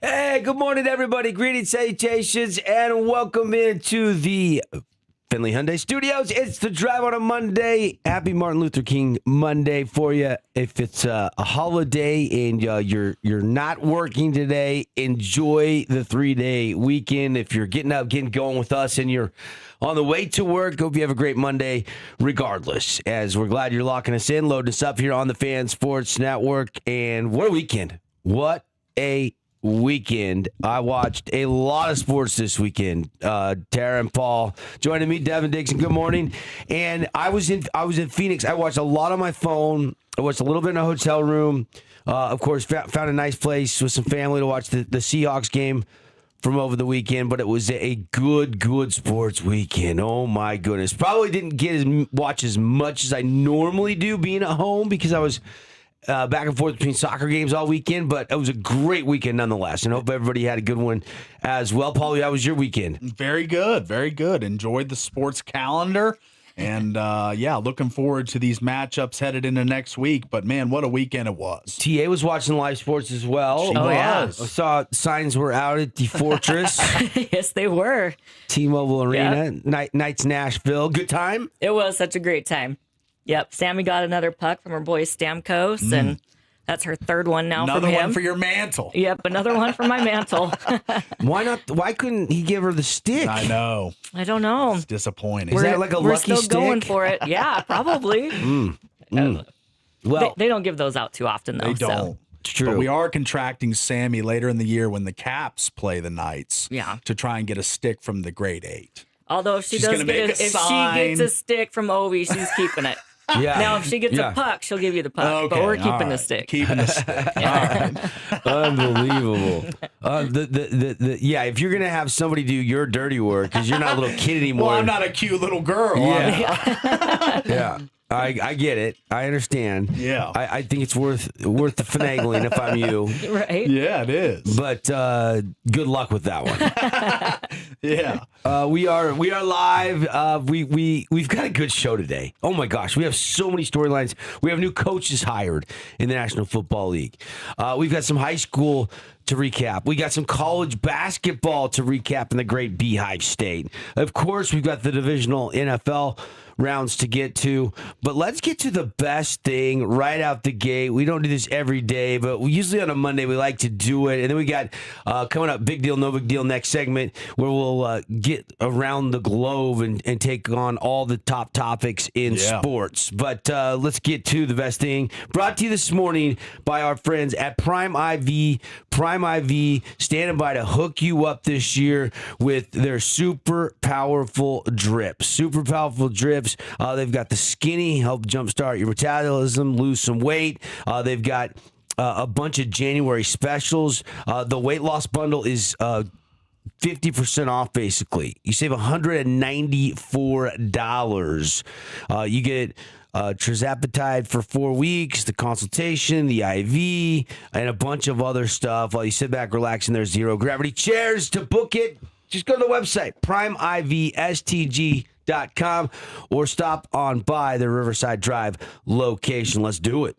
Hey, good morning, everybody. Greetings, salutations, and welcome into the Finley Hyundai Studios. It's the Drive on a Monday. Happy Martin Luther King Monday for you. If it's a holiday and you're not working today, enjoy the 3-day weekend. If you're getting up, getting going with us, and you're on the way to work, hope you have a great Monday regardless, as we're glad you're locking us in, loading us up here on the Fan Sports Network. And what a weekend. What a weekend. I watched a lot of sports this weekend. Tara and Paul joining me. Devin, Dixon, good morning. And I was in Phoenix. I watched a lot on my phone. I watched a little bit in a hotel room. Of course, found a nice place with some family to watch the Seahawks game from over the weekend. But it was a good sports weekend. Oh my goodness! Probably didn't watch as much as I normally do being at home because I was back and forth between soccer games all weekend, but it was a great weekend nonetheless, and hope everybody had a good one as well. Paulie, how was your weekend? Very good, very good. Enjoyed the sports calendar, and looking forward to these matchups headed into next week. But man, what a weekend it was. TA was watching live sports as well. She was. Yeah. I saw signs were out at the Fortress. Yes, they were. T-Mobile Arena, Knights Nashville. Good time? It was such a great time. Yep, Sammy got another puck from her boy Stamkos, and that's her third one now Another from him. one for your mantle. Yep, another one for my mantle. Why not? Why couldn't he give her the stick? I know. I don't know. It's disappointing. Is that like a We're lucky still stick? going for it. Yeah, probably. Well, They don't give those out too often, though. They don't. So. it's true. But we are contracting Sammy later in the year when the Caps play the Knights. Yeah. To try and get a stick from the grade 8. Although if she She's does gonna get make a if she sign. gets a stick from Ovi, she's keeping it. Yeah. Now, if she gets Yeah. a puck, she'll give you the puck. But Okay, we're keeping all the right. stick. Keeping the stick. All right. Unbelievable. If you're gonna have somebody do your dirty work because you're not a little kid anymore. Well, I'm not a cute little girl. Yeah. I get it. I understand. Yeah. I think it's worth the finagling if I'm you. Right? Yeah, it is. But good luck with that one. Yeah. We are live. We've got a good show today. Oh my gosh, we have so many storylines. We have new coaches hired in the National Football League. We've got some high school to recap. We got some college basketball to recap in the great Beehive State. Of course, we've got the divisional NFL rounds to get to, but let's get to the best thing right out the gate. We don't do this every day, but we usually on a Monday we like to do it. And then we got coming up, big deal, no big deal next segment, where we'll get around the globe and take on all the top topics in sports. But let's get to the best thing, brought to you this morning by our friends at Prime IV. Prime IV standing by to hook you up this year with their super powerful drips. Super powerful drips. They've got the skinny, help jumpstart your metabolism, lose some weight. They've got a bunch of January specials. The weight loss bundle is 50% off, basically. You save $194. You get Trizapatide for 4 weeks, the consultation, the IV, and a bunch of other stuff while you sit back, relax in their zero gravity chairs. To book it, just go to the website, primevstg.com, or stop on by the Riverside Drive location. Let's do it.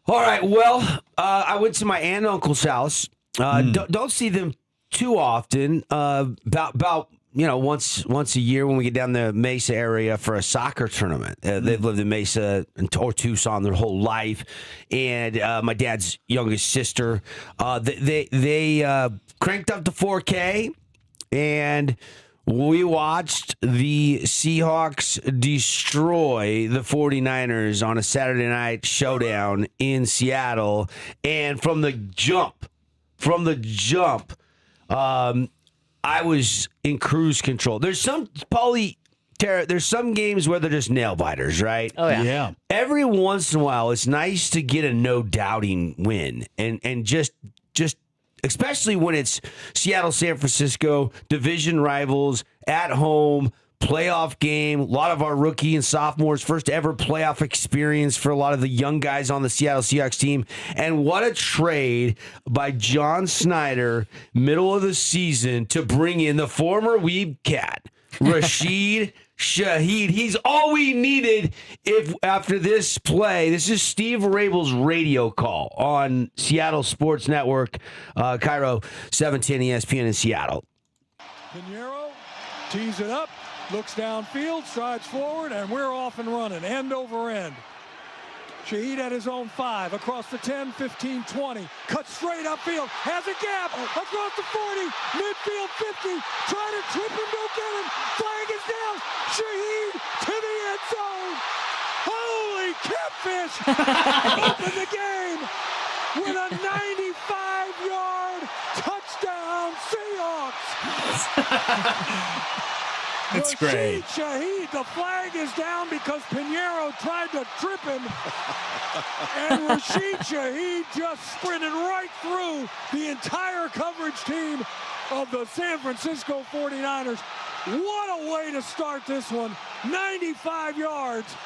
All right, well, I went to my aunt and uncle's house. Don't see them too often. About once a year when we get down the Mesa area for a soccer tournament. They've lived in Mesa or Tucson their whole life, and my dad's youngest sister, they cranked up to 4K, and we watched the Seahawks destroy the 49ers on a Saturday night showdown in Seattle, and from the jump, I was in cruise control. There's some, Tara, there's some games where they're just nail biters, right? Oh, yeah. Yeah. Every once in a while, it's nice to get a no-doubting win. And just especially when it's Seattle, San Francisco, division rivals, at home, playoff game. A lot of our rookie and sophomores, first ever playoff experience for a lot of the young guys on the Seattle Seahawks team. And what a trade by John Snyder, middle of the season, to bring in the former Weeb Cat, Rashid Shaheed. He's all we needed if after this play. This is Steve Rabel's radio call on Seattle Sports Network, Cairo 710 ESPN in Seattle. Pinheiro tees it up, looks downfield, strides forward, and we're off and running, end over end. Shaheed at his own 5, across the 10, 15, 20. Cuts straight upfield, has a gap, across the 40, midfield 50. Try to trip him, don't get him. Flag is down. Shaheed to the end zone. Holy catfish! Open the game with a 95-yard touchdown Seahawks. It's great. Shaheed, the flag is down because Pinheiro tried to trip him. And Rashid Shaheed just sprinted right through the entire coverage team of the San Francisco 49ers. What a way to start this one. 95 yards.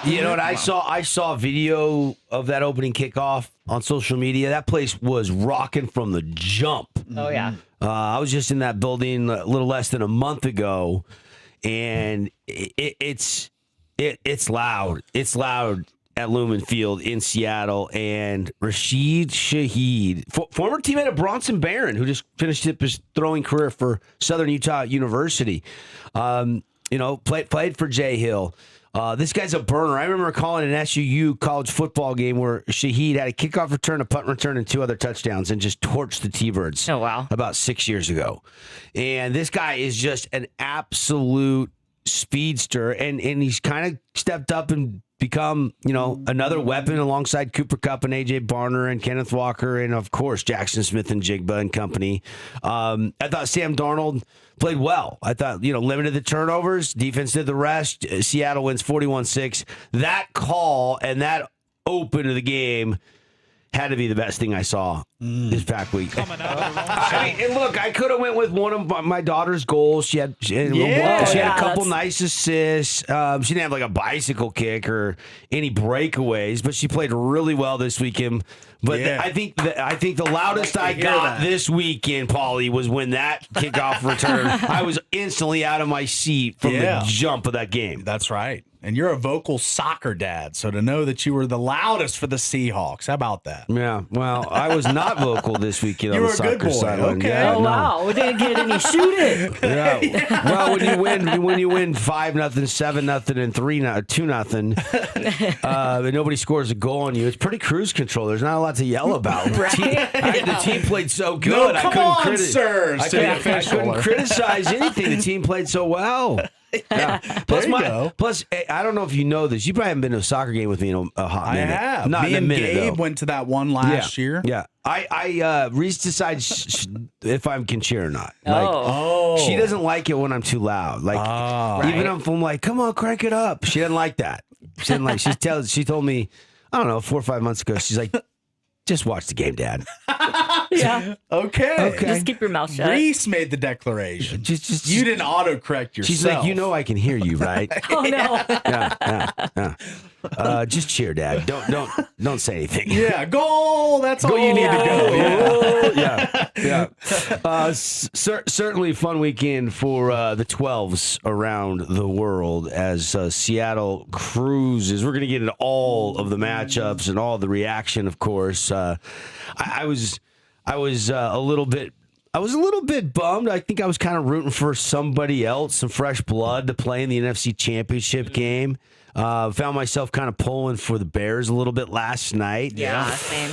You know what I saw a video of that opening kickoff on social media. That place was rocking from the jump. Oh, yeah. I was just in that building a little less than a month ago, and it's loud. It's loud at Lumen Field in Seattle. And Rashid Shaheed, former teammate of Bronson Barron, who just finished up his throwing career for Southern Utah University, played for Jay Hill. This guy's a burner. I remember calling an SUU college football game where Shaheed had a kickoff return, a punt return, and 2 other touchdowns and just torched the T-Birds. Oh, wow. About 6 years ago. And this guy is just an absolute speedster, and he's kind of stepped up and become, another weapon alongside Cooper Kupp and A.J. Barner and Kenneth Walker and, of course, Jackson Smith and Jigba and company. I thought Sam Darnold played well. I thought, limited the turnovers. Defense did the rest. Seattle wins 41-6. That call and that open of the game had to be the best thing I saw this past week. And look, I could have went with one of my daughter's goals. She had a couple nice assists. She didn't have like a bicycle kick or any breakaways, but she played really well this weekend. But I think the loudest I got this weekend, Paulie, was when that kickoff return. I was instantly out of my seat from the jump of that game. That's right. And you're a vocal soccer dad, so to know that you were the loudest for the Seahawks, how about that? Yeah, well, I was not vocal this weekend on You the were a good soccer boy, sideline. okay. Yeah, Oh, wow. We didn't get any shooting. Yeah. Well, when you win 5-0, 7-0, and 2-0, and nobody scores a goal on you, it's pretty cruise control. There's not a lot to yell about. Right. The team played so good. No, come on, sirs. I couldn't criticize anything. The team played so well. Yeah. Plus, I don't know if you know this. You probably haven't been to a soccer game with me in a hot minute. I have. Not Me in a and minute, Gabe though. went to that one last year. Yeah. Reese decides if I can cheer or not. She doesn't like it when I'm too loud. Even if I'm like, come on, crank it up. She doesn't like that. She didn't like. She told me, I don't know, 4 or 5 months ago. She's like, just watch the game, Dad. Yeah. Okay. Just keep your mouth shut. Reese made the declaration. Just you didn't autocorrect yourself. She's like, I can hear you, right? Oh, no. Yeah. Just cheer, Dad. Don't say anything. Yeah, goal. That's all you need to go. Yeah. Certainly fun weekend for the 12s around the world as Seattle cruises. We're going to get into all of the matchups and all the reaction, of course. I was a little bit bummed. I think I was kind of rooting for somebody else, some fresh blood to play in the NFC Championship game. Found myself kind of pulling for the Bears a little bit last night. Yeah, same.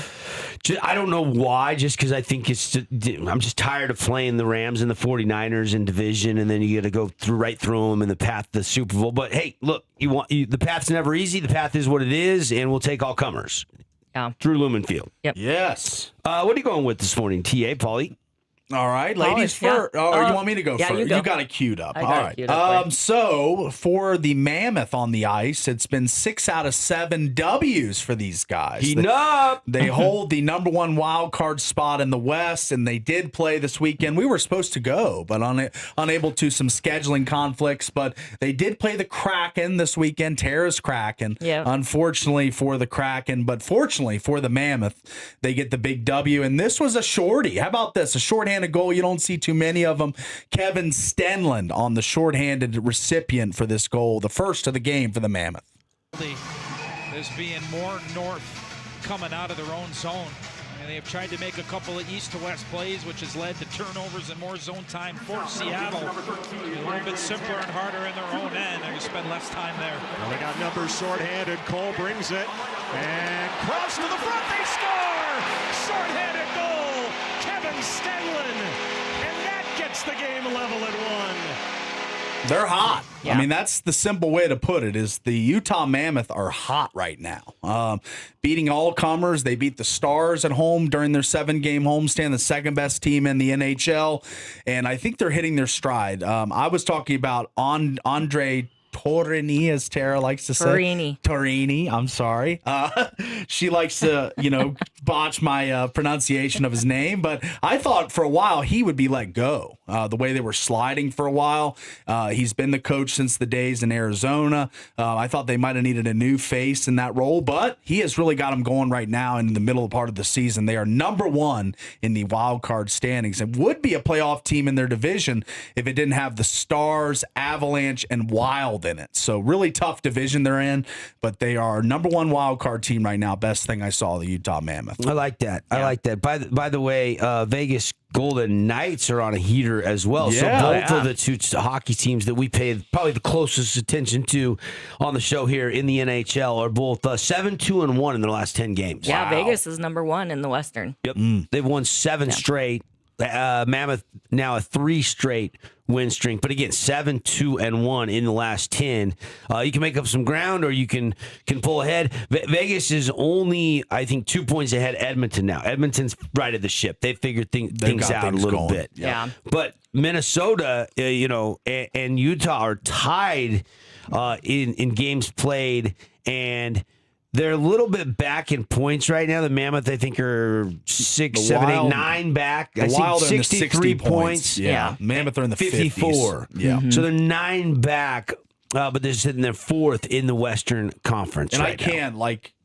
I don't know why, just because I think I'm just tired of playing the Rams and the 49ers in division, and then you got to go right through them in the path to the Super Bowl. But hey, look, the path's never easy. The path is what it is, and we'll take all comers. Yeah. Through Lumen Field. Yep. Yes. What are you going with this morning, T.A., Paulie? All right, ladies first. Yeah. Oh, you want me to go yeah, first? you go. You got it queued up. I All got it right. queued up, So for the Mammoth on the ice, it's been 6 out of 7 W's for these guys. They hold the number 1 wild card spot in the West, and they did play this weekend. We were supposed to go, but unable to some scheduling conflicts. But they did play the Kraken this weekend. Tara's Kraken. Yeah. Unfortunately for the Kraken, but fortunately for the Mammoth, they get the big W. And this was a shorty. How about this? A shorthanded shorthanded goal. You don't see too many of them. Kevin Stenland on the shorthanded recipient for this goal, the first of the game for the Mammoth. There's being more north coming out of their own zone. And they've tried to make a couple of east to west plays, which has led to turnovers and more zone time for Seattle. A little bit simpler and harder in their own end. They're going to spend less time there. Well, they got numbers shorthanded. Cole brings it. And cross to the front. They score! Shorthanded goal. Kevin Stenland. And that gets the game level at 1. They're hot. Yeah. I mean, that's the simple way to put it, is the Utah Mammoth are hot right now. Beating all comers. They beat the Stars at home during their 7-game homestand, the second best team in the NHL. And I think they're hitting their stride. I was talking about Andre Torini, as Tara likes to say. Torini, I'm sorry. She likes to, botch my pronunciation of his name. But I thought for a while he would be let go. The way they were sliding for a while. He's been the coach since the days in Arizona. I thought they might have needed a new face in that role. But he has really got them going right now in the middle part of the season. They are number 1 in the wild card standings and would be a playoff team in their division if it didn't have the Stars, Avalanche, and Wild in it. So really tough division they're in, but they are number 1 wild card team right now. Best thing I saw, the Utah Mammoth. I like that. Yeah. I like that. By the way, Vegas Golden Knights are on a heater as well. Yeah, so both of the two hockey teams that we paid probably the closest attention to on the show here in the NHL are both 7-2-1 in their last 10 games. Yeah, wow. Vegas is number 1 in the Western. Yep. They've won 7 straight. Mammoth now a 3 straight win streak, but again 7-2-1 in the last 10. You can make up some ground, or you can pull ahead. Vegas is only, I think, 2 points ahead of Edmonton now. Edmonton's right at the ship. They figured things out a little bit. Yeah. But Minnesota, and Utah are tied in games played, and they're a little bit back in points right now. The Mammoth, I think, are 6, 7, 8, 9 back. The Wild are 63 in the 60 points. Yeah. Mammoth are in the 54. 50s. Yeah. Mm-hmm. So they're 9 back, but they're sitting there 4th in the Western Conference. And right I can't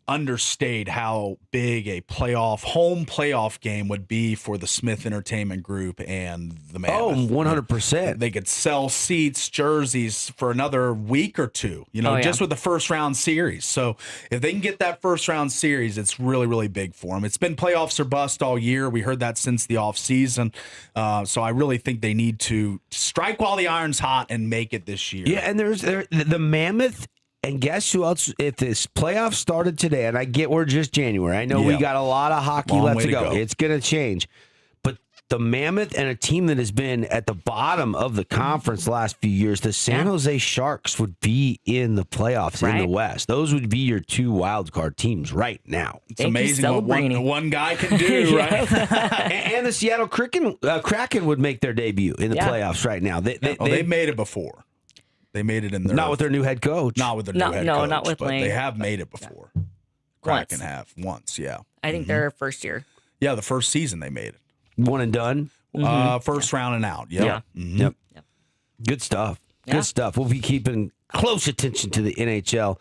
understate how big a home playoff game would be for the Smith Entertainment Group and the Mammoth. Oh, 100%. They could sell seats, jerseys for another week or two, just with the first round series. So if they can get that first round series, it's really, really big for them. It's been playoffs or bust all year. We heard that since the off season. So I really think they need to strike while the iron's hot and make it this year. Yeah, and there's the Mammoth. And guess who else? If this playoff started today, and I get we're just January. I know we got a lot of hockey left to go. It's going to change. But the Mammoth and a team that has been at the bottom of the conference the last few years, the San Jose Sharks would be in the playoffs in the West. Those would be your 2 wild card teams right now. It's amazing what one guy can do, right? And the Seattle Kraken would make their debut in the playoffs right now. They've made it before. They made it in their... Not with their new head coach. Not with their new head coach. No, not with but Lane. they have made it before. Kraken have once, yeah. I think they're first year. Yeah, the first season they made it. One and done? First round and out. Yep. Yeah. Mm-hmm. Yep. Good stuff. Good stuff. We'll be keeping close attention to the NHL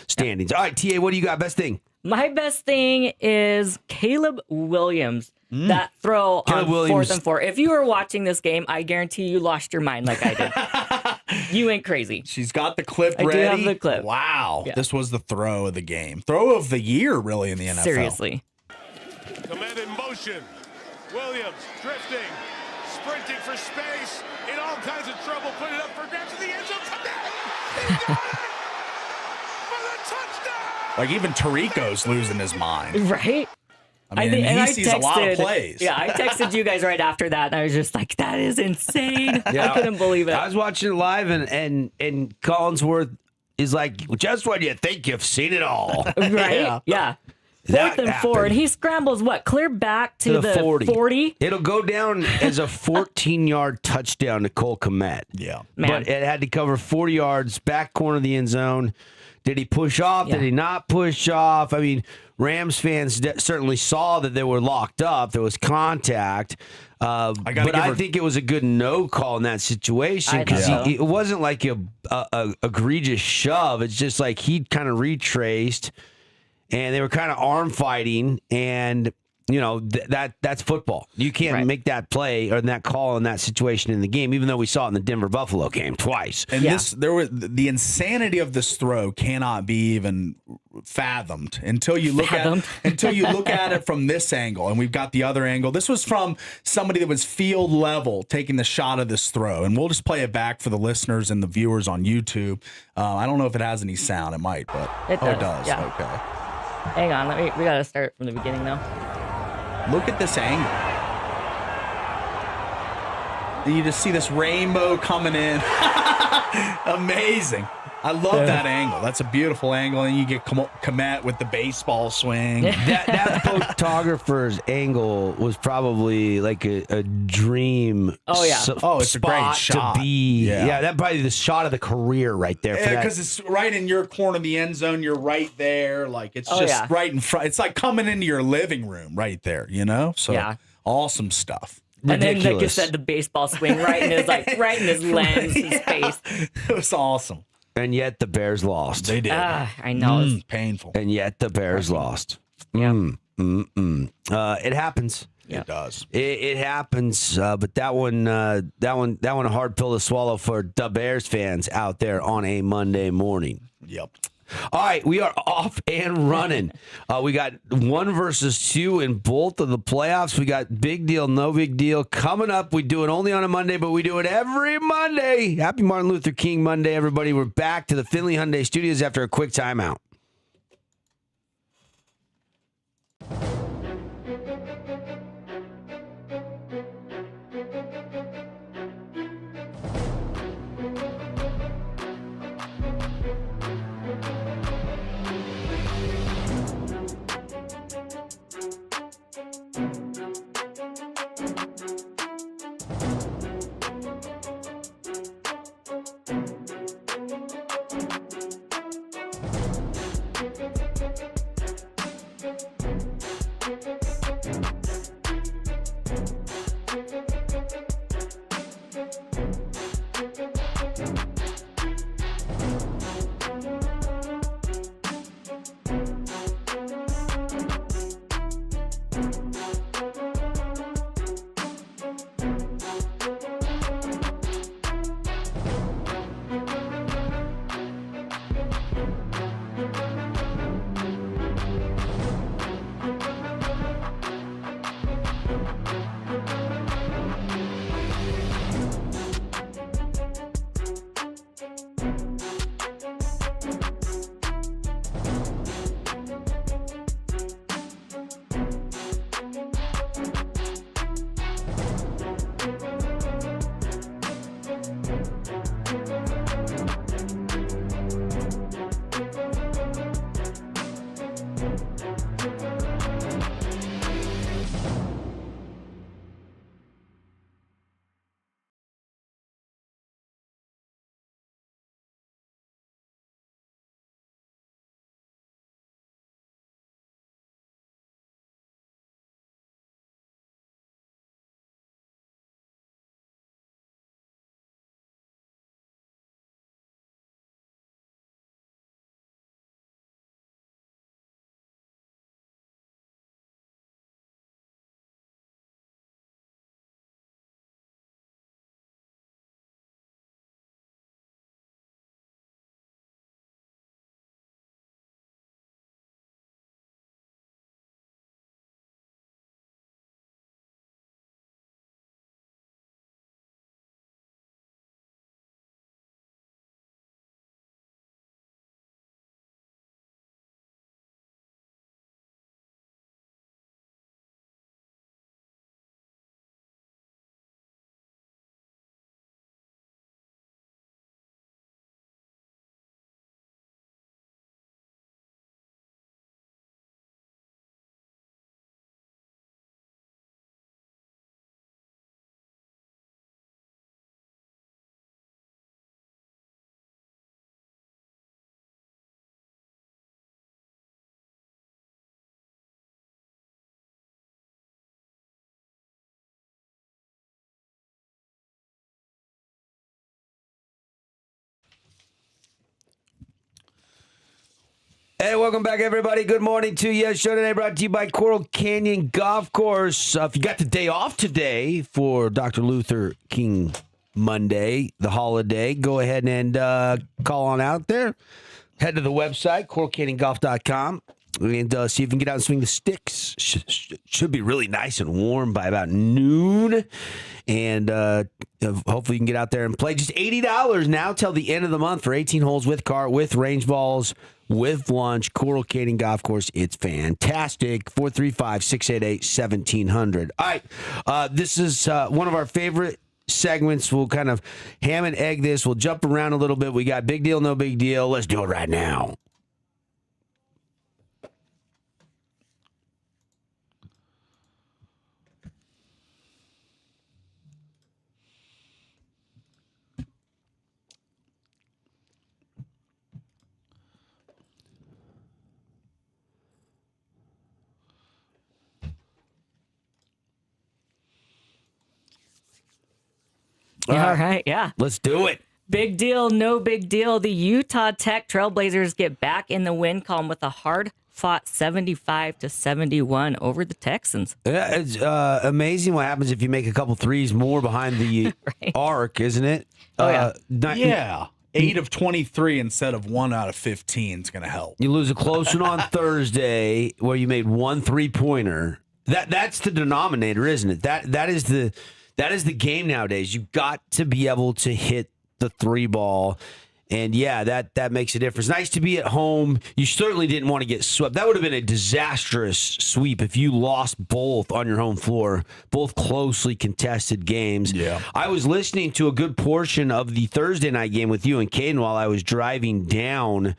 standings. All right, TA, what do you got? Best thing? My best thing is Caleb Williams. That throw on 4th and 4. If you were watching this game, I guarantee you lost your mind like I did. You went crazy. She's got the clip ready. I do have the clip. Wow. Yeah. This was the throw of the game. Throw of the year, really, in the NFL. Seriously. The man in motion. Williams drifting, sprinting for space, in all kinds of trouble, put it up for grabs in the end zone. He got it! For the touchdown! Like, even Tirico's losing his mind. Right? I mean, he sees a lot of plays. Yeah, I texted you guys right after that, and I was just like, that is insane. I couldn't believe it. I was watching it live, and Collinsworth is like, just when you think you've seen it all. Right? Yeah. 4th and 4, and he scrambles clear back to the 40. It'll go down as a 14-yard touchdown to Cole Kmet. Yeah. Man. But it had to cover 40 yards, back corner of the end zone. Did he push off? Did he not push off? I mean, Rams fans certainly saw that they were locked up. There was contact. I think it was a good no call in that situation because it wasn't like a egregious shove. It's just like he kind of retraced, and they were kind of arm fighting, and that's football. You can't make that play or that call in that situation in the game, even though we saw it in the Denver Buffalo game twice. And the insanity of this throw cannot be even fathomed until you look at it from this angle. And we've got the other angle. This was from somebody that was field level taking the shot of this throw. And we'll just play it back for the listeners and the viewers on YouTube. I don't know if it has any sound. It might, but it does. Yeah. Okay. Hang on, we gotta start from the beginning though. Look at this angle. And you just see this rainbow coming in. Amazing. I love that angle. That's a beautiful angle. And you get Komet with the baseball swing. that photographer's angle was probably like a dream. Oh, yeah. It's a great shot. To be. Yeah, that probably the shot of the career right there. Yeah, because it's right in your corner of the end zone. You're right there. Like, it's just right in front. It's like coming into your living room right there, So, awesome stuff. And then, like you said, the baseball swing right in his lens, his face. It was awesome. And yet the Bears lost. They did. I know. Painful. And yet the Bears lost. Yeah. It happens. Yeah. It does. It happens. But that one a hard pill to swallow for the Bears fans out there on a Monday morning. Yep. All right, we are off and running. We got 1 versus 2 in both of the playoffs. We got big deal, no big deal coming up. We do it only on a Monday, but we do it every Monday. Happy Martin Luther King Monday, everybody. We're back to the Finley Hyundai Studios after a quick timeout. Hey, welcome back, everybody. Good morning to you. Show today brought to you by Coral Canyon Golf Course. If you got the day off today for Dr. Luther King Monday, the holiday, go ahead and call on out there. Head to the website, coralcanyongolf.com, and see if you can get out and swing the sticks. Should be really nice and warm by about noon. And hopefully you can get out there and play. Just $80 now till the end of the month for 18 holes with cart, with range balls, with lunch. Coral Canyon Golf Course. It's fantastic. 435-688-1700. All right. This is one of our favorite segments. We'll kind of ham and egg this. We'll jump around a little bit. We got big deal, no big deal. Let's do it right now. All right, yeah. Let's do it. Big deal, no big deal. The Utah Tech Trailblazers get back in the win column with a hard-fought 75-71 over the Texans. Yeah, it's amazing what happens if you make a couple threes more behind the arc, isn't it? Oh, yeah. 8 of 23 instead of 1 out of 15 is going to help. You lose a close one on Thursday where you made 1 3-pointer. That's the denominator, isn't it? That is the game nowadays. You've got to be able to hit the 3 ball. And, yeah, that makes a difference. Nice to be at home. You certainly didn't want to get swept. That would have been a disastrous sweep if you lost both on your home floor, both closely contested games. Yeah. I was listening to a good portion of the Thursday night game with you and Caden while I was driving down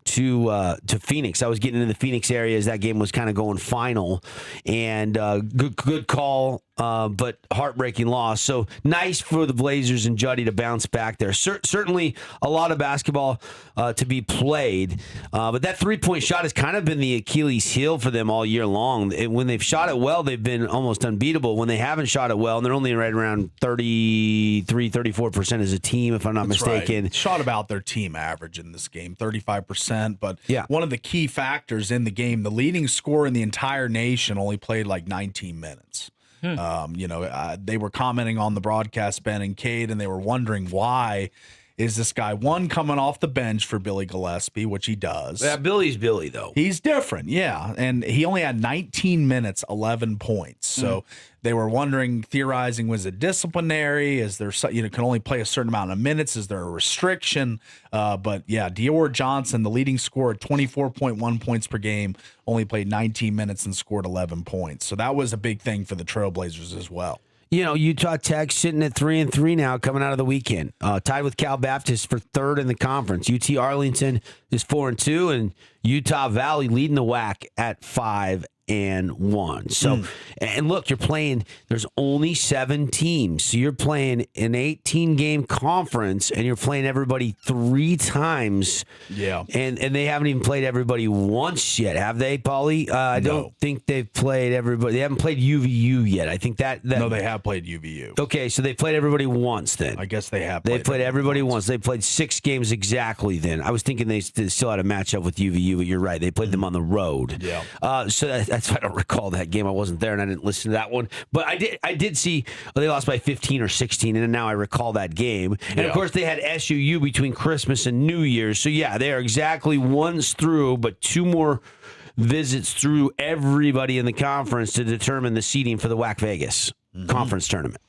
to Phoenix. I was getting into the Phoenix area as that game was kind of going final. And good call. But heartbreaking loss. So nice for the Blazers and Juddy to bounce back there. Certainly a lot of basketball to be played. But that 3-point shot has kind of been the Achilles heel for them all year long. When they've shot it well, they've been almost unbeatable. When they haven't shot it well, and they're only right around 34% as a team, if I'm not mistaken. Right. Shot about their team average in this game, 35%. But yeah, one of the key factors in the game, the leading scorer in the entire nation only played like 19 minutes. They were commenting on the broadcast, Ben and Cade, and they were wondering why is this guy, one, coming off the bench for Billy Gillespie, which he does. Yeah, Billy's Billy, though. He's different, yeah. And he only had 19 minutes, 11 points. So they were wondering, theorizing, was it disciplinary? Is there, can only play a certain amount of minutes? Is there a restriction? But yeah, Dior Johnson, the leading scorer, 24.1 points per game, only played 19 minutes and scored 11 points. So that was a bbig thing for the Trailblazers as well. Utah Tech sitting at 3-3 now, coming out of the weekend, tied with Cal Baptist for third in the conference. UT Arlington is 4-2, and Utah Valley leading the WAC at 5-1. So, and look, you're playing. There's only 7 teams, so you're playing an 18-game conference, and you're playing everybody 3 times. Yeah, and they haven't even played everybody once yet, have they, Paulie? I don't think they've played everybody. They haven't played UVU yet. I think that no, they have played UVU. Okay, so they played everybody once then. I guess they have. They played everybody once. They played 6 games exactly then. I was thinking they still had a matchup with UVU, but you're right. They played them on the road. Yeah. So that's why I don't recall that game. I wasn't there and I didn't listen to that one. But I did see they lost by 15 or 16, and now I recall that game. And of course, they had SUU between Christmas and New Year's. So yeah, they are exactly once through, but 2 more visits through everybody in the conference to determine the seeding for the WAC Vegas conference tournament.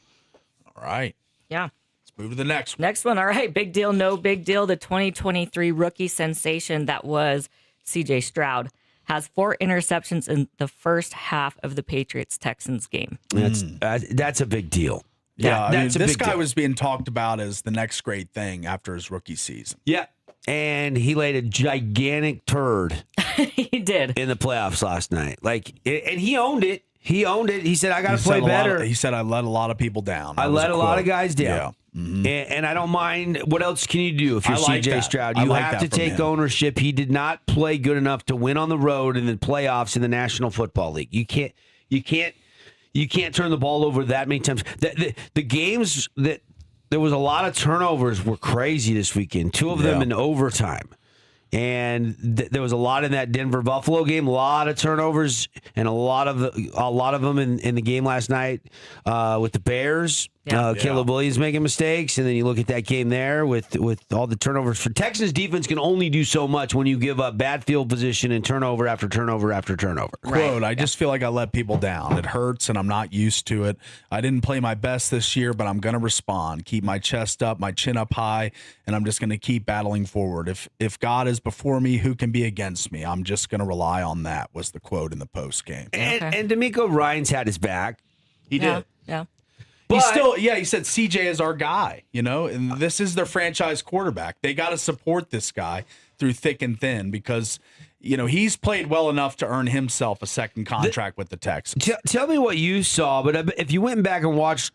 All right. Yeah. Let's move to the next one. Next one. All right. Big deal, no big deal. The 2023 rookie sensation that was CJ Stroud has 4 interceptions in the first half of the Patriots-Texans game. That's a big deal. Yeah, this guy was being talked about as the next great thing after his rookie season. Yeah, and he laid a gigantic turd. He did. In the playoffs last night. And he owned it. He owned it. He said, I got to play better. He said, I let a lot of people down. I let a lot of guys down. Yeah. Mm-hmm. And I don't mind. What else can you do if you're CJ Stroud? You have to take ownership. He did not play good enough to win on the road in the playoffs in the National Football League. You can't turn the ball over that many times. The games that there was a lot of turnovers were crazy this weekend. 2 of them in overtime. And there was a lot in that Denver Buffalo game, a lot of turnovers, and a lot of them in the game last night with the Bears. Caleb Williams making mistakes, and then you look at that game there with all the turnovers. For Texans defense can only do so much when you give up bad field position and turnover after turnover after turnover. Quote, I just feel like I let people down. It hurts, and I'm not used to it. I didn't play my best this year, but I'm going to respond, keep my chest up, my chin up high, and I'm just going to keep battling forward. If God is before me, who can be against me? I'm just going to rely on that, was the quote in the post game. And D'Amico Ryan's had his back. He did. Yeah. He said CJ is our guy, and this is their franchise quarterback. They got to support this guy through thick and thin because, he's played well enough to earn himself a second contract with the Texans. Tell me what you saw, but if you went back and watched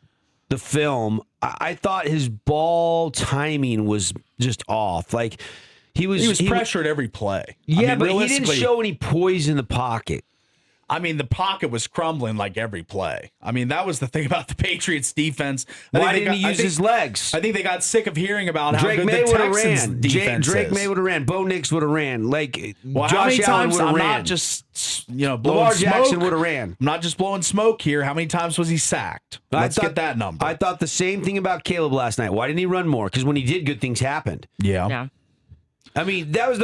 the film, I thought his ball timing was just off. Like he was pressured every play. Yeah, but he didn't show any poise in the pocket. I mean, the pocket was crumbling like every play. I mean, that was the thing about the Patriots defense. Why didn't he use his legs? I think they got sick of hearing about how good the Texans defense is. Drake May would have ran. Bo Nix would have ran. Josh Allen would have ran. Not just blowing Lamar smoke. Jackson would have ran. I'm not just blowing smoke here. How many times was he sacked? Let's get that number. I thought the same thing about Caleb last night. Why didn't he run more? Because when he did, good things happened. Yeah. I mean, that was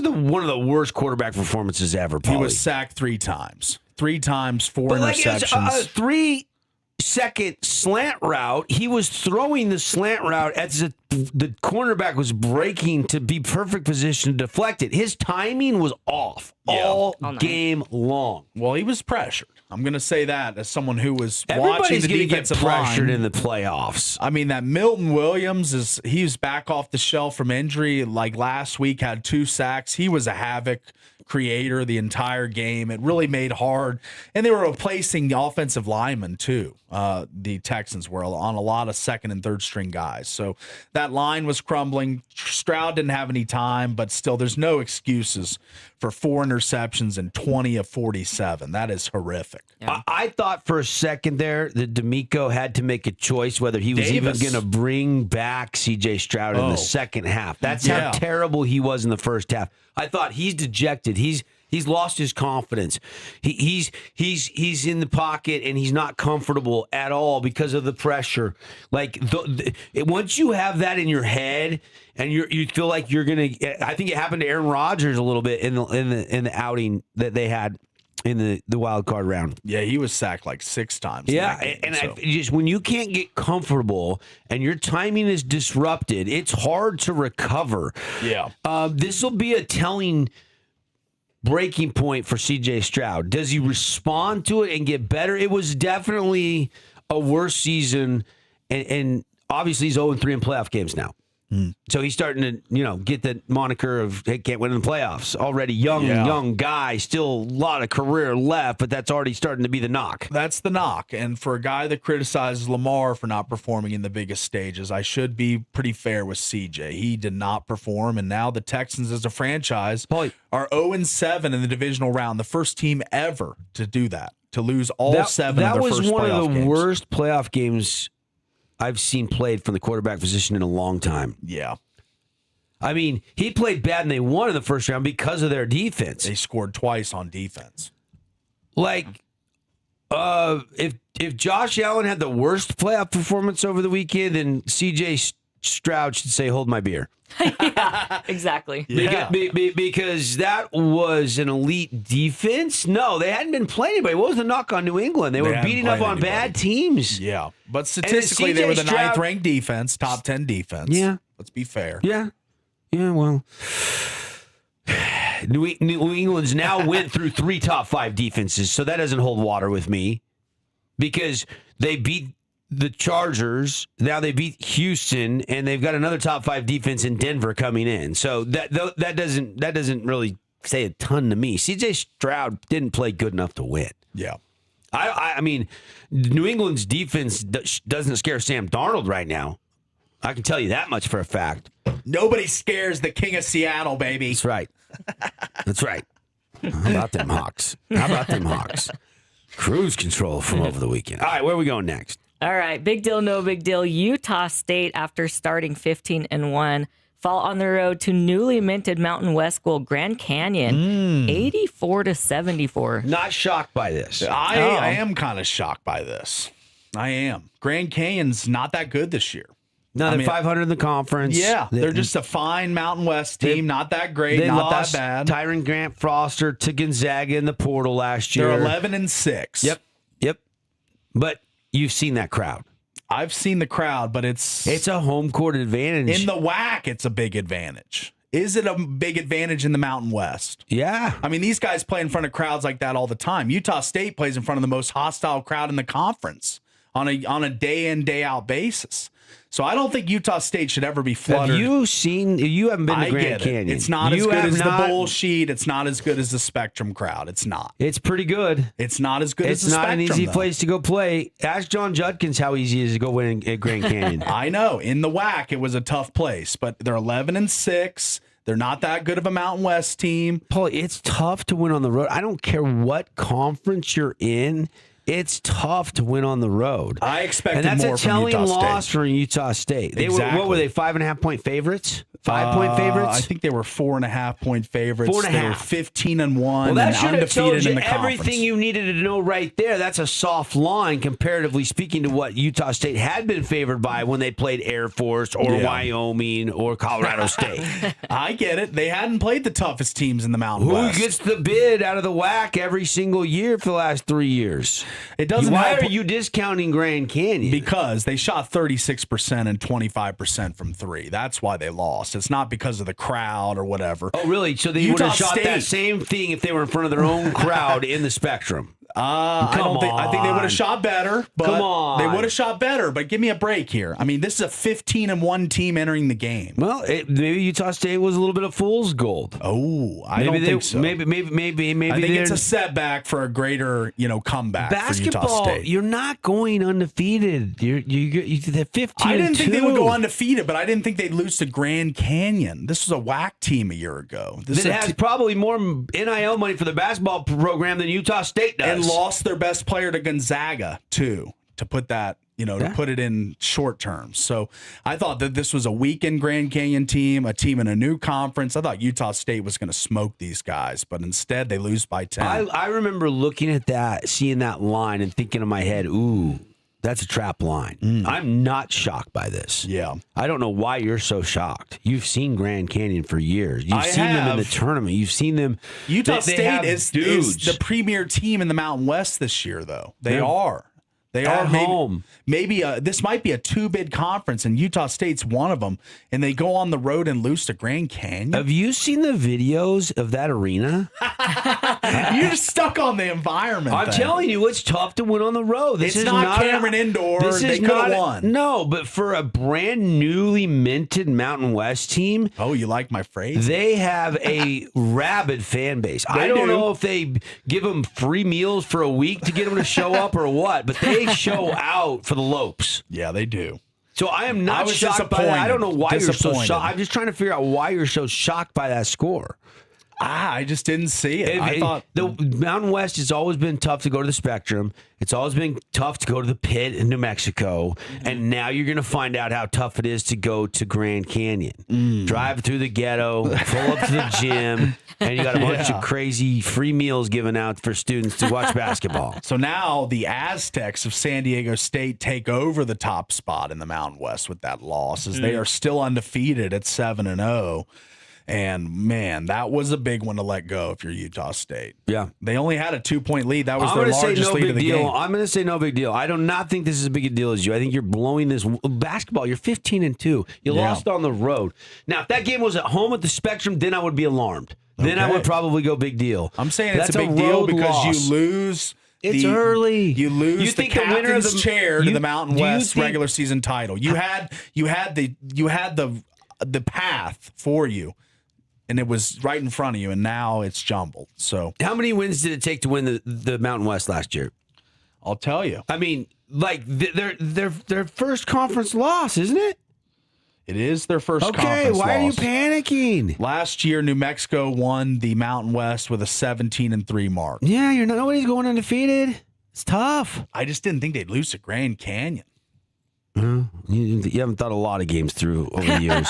one of the worst quarterback performances ever. Paulie. He was sacked 3 times. 3 times, 4 interceptions. A 3-second slant route. He was throwing the slant route as the cornerback was breaking to be perfect position to deflect it. His timing was off all game long. Well, he was pressured. I'm going to say that as someone who was watching the defensive line. Everybody's going to get pressured in the playoffs. I mean, that Milton Williams he's back off the shelf from injury. Like last week, had 2 sacks. He was a havoc creator the entire game. It really made hard. And they were replacing the offensive linemen too. The Texans were on a lot of second and third string guys. So that line was crumbling. Stroud didn't have any time, but still there's no excuses for 4 interceptions and 20 of 47. That is horrific. Yeah. I thought for a second there that D'Amico had to make a choice whether he was even going to bring back CJ Stroud in the second half. That's how terrible he was in the first half. I thought he's dejected. He's lost his confidence. He's in the pocket and he's not comfortable at all because of the pressure. Like once you have that in your head and you feel like you're gonna. I think it happened to Aaron Rodgers a little bit in the outing that they had in the wild card round. Yeah, he was sacked like 6 times. Yeah, and when you can't get comfortable and your timing is disrupted, it's hard to recover. Yeah, this will be a telling breaking point for CJ Stroud. Does he respond to it and get better? It was definitely a worse season, and obviously he's 0-3 in playoff games now. So he's starting to, get the moniker of, hey, can't win in the playoffs. Already young guy, still a lot of career left, but that's already starting to be the knock. That's the knock. And for a guy that criticizes Lamar for not performing in the biggest stages, I should be pretty fair with CJ. He did not perform, and now the Texans as a franchise are 0-7 in the divisional round, the first team ever to do that, to lose all 7 of their first playoff games. That was one of the worst playoff games I've seen played from the quarterback position in a long time. Yeah. I mean, he played bad and they won in the first round because of their defense. They scored twice on defense. Like, if Josh Allen had the worst playoff performance over the weekend, then CJ Stroud should say, hold my beer. Yeah, exactly. Yeah. Because that was an elite defense. No, they hadn't been playing anybody. What was the knock on New England? They were beating up on bad teams. Yeah. But statistically, they were the 9th ranked defense, top 10 defense. Yeah. Let's be fair. Yeah. Yeah, well. New England's now went through 3 top 5 defenses, so that doesn't hold water with me because they beat the Chargers, now they beat Houston, and they've got another top 5 defense in Denver coming in. So that doesn't really say a ton to me. CJ Stroud didn't play good enough to win. Yeah. I mean, New England's defense doesn't scare Sam Darnold right now. I can tell you that much for a fact. Nobody scares the king of Seattle, baby. That's right. That's right. How about them Hawks? Cruise control from over the weekend. All right, where are we going next? All right, big deal, no big deal. Utah State, after starting 15-1, fall on the road to newly minted Mountain West school Grand Canyon, 84-74. Not shocked by this. I am kind of shocked by this. I am. Grand Canyon's not that good this year. No, they're 500 in the conference. Yeah, they're just a fine Mountain West team. Not that great, they not lost that bad. Tyron Grant Foster to Gonzaga in the portal last year. They're 11-6. Yep. But you've seen that crowd. I've seen the crowd, but it's a home court advantage. in the WAC. It's a big advantage. Is it a big advantage in the Mountain West? Yeah. I mean, these guys play in front of crowds like that all the time. Utah State plays in front of the most hostile crowd in the conference on a day in, day out basis. So I don't think Utah State should ever be fluttered. Have you seen? You haven't been to Grand get Canyon. It's not as good as the Bull Sheet. It's not as good as the Spectrum crowd. It's not. It's pretty good. It's not as good as the It's not Spectrum, an easy though. place to go play. Ask John Judkins how easy it is to go win at Grand Canyon. I know. In the WAC, it was a tough place, but they're 11-6. They're not that good of a Mountain West team. Paul, it's tough to win on the road. I don't care what conference you're in. It's tough to win on the road. I expected and that's more a from telling Utah loss State. for Utah State. They were, what were they, 5.5-point favorites? 5-point favorites? I think they were 4.5-point favorites. 4.5. They were 15-1 Well, that and should have told undefeated you in the conference. everything you needed to know right there. That's a soft line, comparatively speaking, to what Utah State had been favored by when they played Air Force or Wyoming or Colorado State. I get it. They hadn't played the toughest teams in the Mountain Who West. gets the bid out of the WAC every single year for the last 3 years? It doesn't Why help are you discounting Grand Canyon? because they shot 36% and 25% from three. That's why they lost. It's not because of the crowd or whatever. Oh, really? So they would Utah have shot State. that same thing if they were in front of their own crowd in the Spectrum. I think they would have shot better. But Come on. They would have shot better, but give me a break here. I mean, this is a 15-1 team entering the game. Well, maybe Utah State was a little bit of fool's gold. Oh, I Maybe don't think so. Maybe. I think it's a setback for a greater, comeback for Utah basketball. State. You're not going undefeated. You're 15. I didn't think they would go undefeated, but I didn't think they'd lose to Grand Canyon. This was a WAC team a year ago. This That has probably more NIL money for the basketball program than Utah State does. and lost their best player to Gonzaga too. To put that, to put it in short terms. So I thought that this was a weakened Grand Canyon team, a team in a new conference. I thought Utah State was going to smoke these guys, but instead they lose by 10. I remember looking at that, seeing that line, and thinking in my head, "Ooh, that's a trap line." I'm not shocked by this. Yeah. I don't know why you're so shocked. You've seen Grand Canyon for years. You've I seen them in the have. tournament. You've seen them. Utah they State have is dudes. the premier team in the Mountain West this year, though. They are. They At are home. Maybe this might be a two-bid conference, and Utah State's one of them, and they go on the road and lose to Grand Canyon. Have you seen the videos of that arena? You're stuck on the environment. I'm thing. telling you, it's tough to win on the road. This It's is not Cameron Indoor. This They is could have not won. No, but for a brand newly minted Mountain West team, Oh, you like my phrase? they have a rabid fan base. I They don't do. know if they give them free meals for a week to get them to show up or what, but they show out for the Lopes. Yeah, they do. So I am I not was shocked by that. I don't know why you're so disappointed. shocked. I'm just trying to figure out why you're so shocked by that score. I just didn't see it. I thought the Mountain West has always been tough to go to the Spectrum. It's always been tough to go to the Pit in New Mexico. And now you're going to find out how tough it is to go to Grand Canyon. Drive through the ghetto, pull up to the gym, and you got a bunch of crazy free meals given out for students to watch basketball. so. Now the Aztecs of San Diego State take over the top spot in the Mountain West with that loss, as they are still undefeated at 7-0. And man, that was a big one to let go if you're Utah State. Yeah. They only had a 2-point lead. That was I'm their going to say largest no lead big of the deal. game. I'm going to say no big deal. I do not think this is as big a deal as you. I think you're blowing this basketball. You're 15-2. You lost on the road. Now, if that game was at home at the Spectrum, then I would be alarmed. Then I would probably go big deal. I'm saying That's it's a big deal road because loss. you lose. It's early. You lose You the think the winner of captain's the- chair to you- the Mountain do you West think- regular season title. You had the path for you, and it was right in front of you, and now it's jumbled. So How many wins did it take to win the Mountain West last year? I'll tell you, I mean, like their first conference loss, isn't it? it is their first Okay, conference why are you loss. panicking? Last year, New Mexico won the Mountain West with a 17-3 mark. Yeah, nobody's going undefeated. It's tough. I just didn't think they'd lose to Grand Canyon. You haven't thought a lot of games through over the years.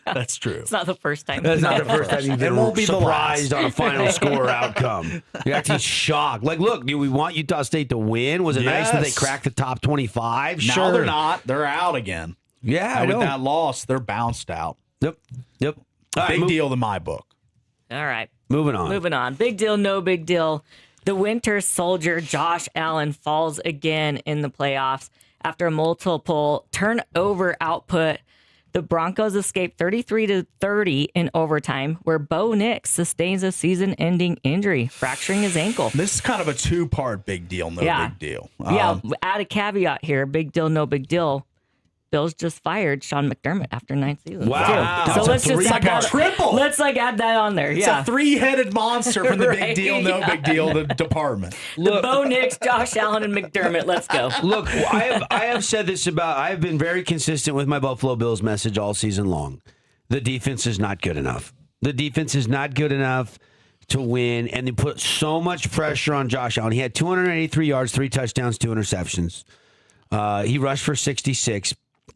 That's true. It's not the first time. That's not the first time you've It won't been be the surprised on a final score outcome. You're actually shocked. Like, look, do we want Utah State to win? Was it nice that they cracked the top 25? Now Sure. they're not. They're out again. Yeah, I And know. with that loss, they're bounced out. Yep. All right, Big deal in my book. All right. Moving on. Moving on. Big deal, no big deal. The Winter Soldier, Josh Allen, falls again in the playoffs after a multiple turnover output. The Broncos escaped 33-30 in overtime, where Bo Nix sustains a season-ending injury, fracturing his ankle. This is kind of a two-part big deal, no big deal. Add a caveat here. Big deal, no big deal. Bills just fired Sean McDermott after 9 seasons. Wow. too. That's So let's a just three-part triple. Let's add that on there. It's Yeah. a three-headed monster from the big Right, deal, no big deal, the department. The Bo Nix, Josh Allen, and McDermott. Let's go. Look, I have said this I have been very consistent with my Buffalo Bills message all season long. The defense is not good enough. The defense is not good enough to win, and they put so much pressure on Josh Allen. He had 283 yards, 3 touchdowns, 2 interceptions. He rushed for 66.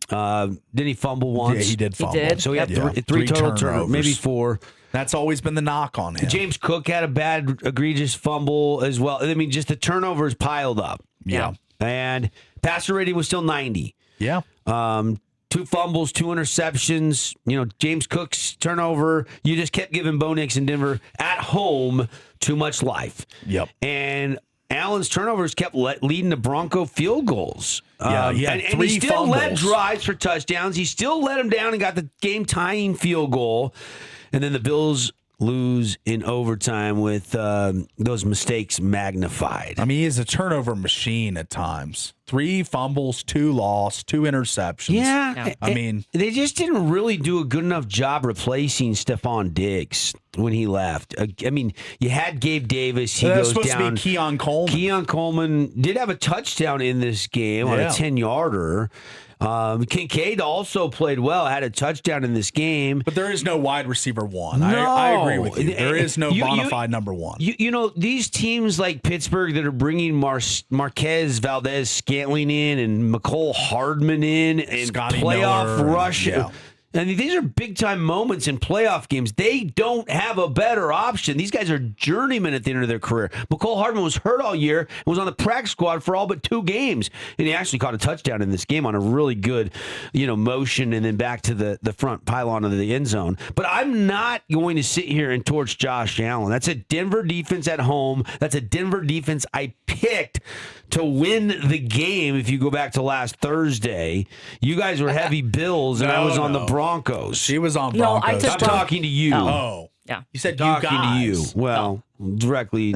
Didn't he fumble once? Yeah, he did fumble. did. So he had Yeah. three total turnovers. turnovers, maybe 4. That's always been the knock on him. James Cook had a bad, egregious fumble as well. I mean, just the turnovers piled up. Yeah. And passer rating was still 90. Yeah. 2 fumbles, 2 interceptions. You know, James Cook's turnover. You just kept giving Bo Nix in Denver at home too much life. Yep. And Allen's turnovers kept leading to Bronco field goals. Yeah, he had and 3 he still led fumbles. drives for touchdowns. He still let him down and got the game-tying field goal. And then the Bills lose in overtime with those mistakes magnified. I mean, he is a turnover machine at times. 3 fumbles, 2 lost, 2 interceptions. Yeah. I mean, they just didn't really do a good enough job replacing Stephon Diggs when he left. I mean, you had Gabe Davis. He that's goes supposed down. to be Keon Coleman. Keon Coleman did have a touchdown in this game on a 10-yarder. Kincaid also played well, had a touchdown in this game. But there is no wide receiver 1. No. I agree with you. There is no bona fide number 1. You know, these teams like Pittsburgh that are bringing Marquez Valdez-Scantling in and McCole Hardman in and Scotty playoff Miller, rush. yeah. I mean, these are big-time moments in playoff games. They don't have a better option. These guys are journeymen at the end of their career. McCole Hardman was hurt all year and was on the practice squad for all but 2 games. And he actually caught a touchdown in this game on a really good, motion and then back to the front pylon of the end zone. But I'm not going to sit here and torch Josh Allen. That's a Denver defense at home. That's a Denver defense I picked to win the game. If you go back to last Thursday, you guys were heavy Bills, and I was on the Broncos. She was on No, I Broncos. took I'm talking to you. Oh. Yeah. You said Talking you to guys. you. Well, directly.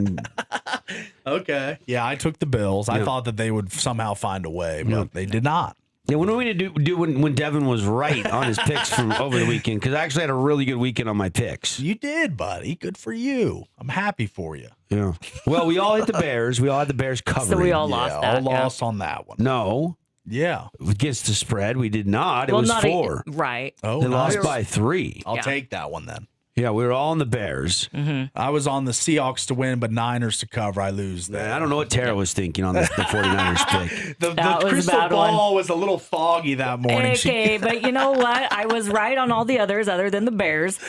Okay. Yeah, I took the Bills. I thought that they would somehow find a way, but they did not. Yeah, what are we going to do when Devin was right on his picks from over the weekend? Because I actually had a really good weekend on my picks. You did, buddy. Good for you. I'm happy for you. Yeah. Well, we all hit the Bears. We all had the Bears covered. So we all lost that. all lost on that one. No. Yeah. Against the spread, we did not. It Well, was not 4. right. Oh, They nice. lost by 3. I'll Yeah. take that one then. Yeah, we were all on the Bears. I was on the Seahawks to win, but Niners to cover. I lose Man, that. I don't know what Tara was thinking on the 49ers pick. The That was a crystal bad one. ball was a little foggy that morning. Okay, but you know what? I was right on all the others other than the Bears.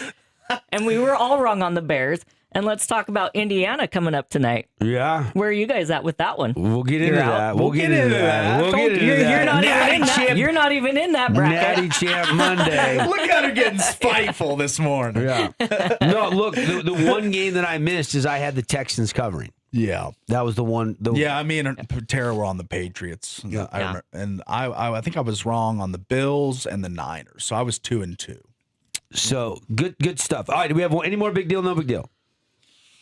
And we were all wrong on the Bears. And let's talk about Indiana coming up tonight. Yeah. Where are you guys at with that one? We'll get into You're out. that. We'll get into that. We'll get into You're that. not even in Natty that. Champ- You're not even in that bracket. Natty Champ Monday. Look at her getting spiteful this morning. Yeah. No, look, the one game that I missed is I had the Texans covering. Yeah. That was the one. Yeah, I mean, Tara were on the Patriots. I think I was wrong on the Bills and the Niners. So I was 2-2. So good stuff. All right, do we have any more big deal? No big deal.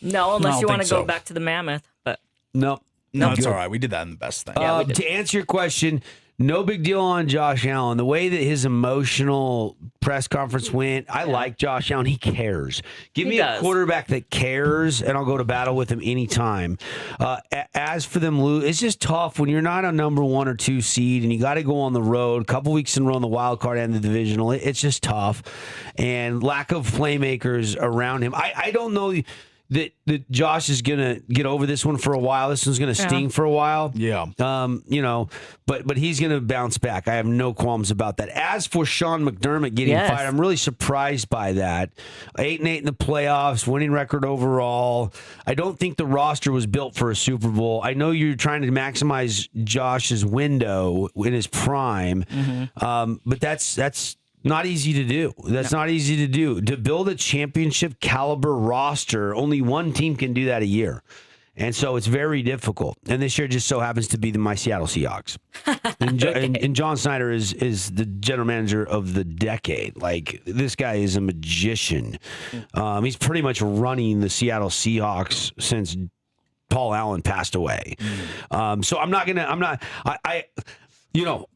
No, unless I you don't want to think go so. back to the Mammoth. But Nope. No, it's Good. all right. We did that in the best thing. Yeah, we did. To answer your question, no big deal on Josh Allen. The way that his emotional press conference went, I like Josh Allen. He cares. Give me a quarterback that cares, and I'll go to battle with him anytime. As for them, it's just tough when you're not a number 1 or 2 seed, and you got to go on the road. A couple weeks in a row on the wild card and the divisional. It's just tough, and lack of playmakers around him. I don't know. that Josh is gonna get over this one for a while. This one's gonna sting for a while. Yeah. But he's gonna bounce back. I have no qualms about that. As for Sean McDermott getting fired, I'm really surprised by that. 8-8 in the playoffs, winning record overall. I don't think the roster was built for a Super Bowl. I know you're trying to maximize Josh's window in his prime, but that's not easy to do. That's not easy to do. To build a championship caliber roster, only one team can do that a year. And so it's very difficult. And this year just so happens to be my Seattle Seahawks. And John Snyder is the general manager of the decade. Like, this guy is a magician. He's pretty much running the Seattle Seahawks since Paul Allen passed away. So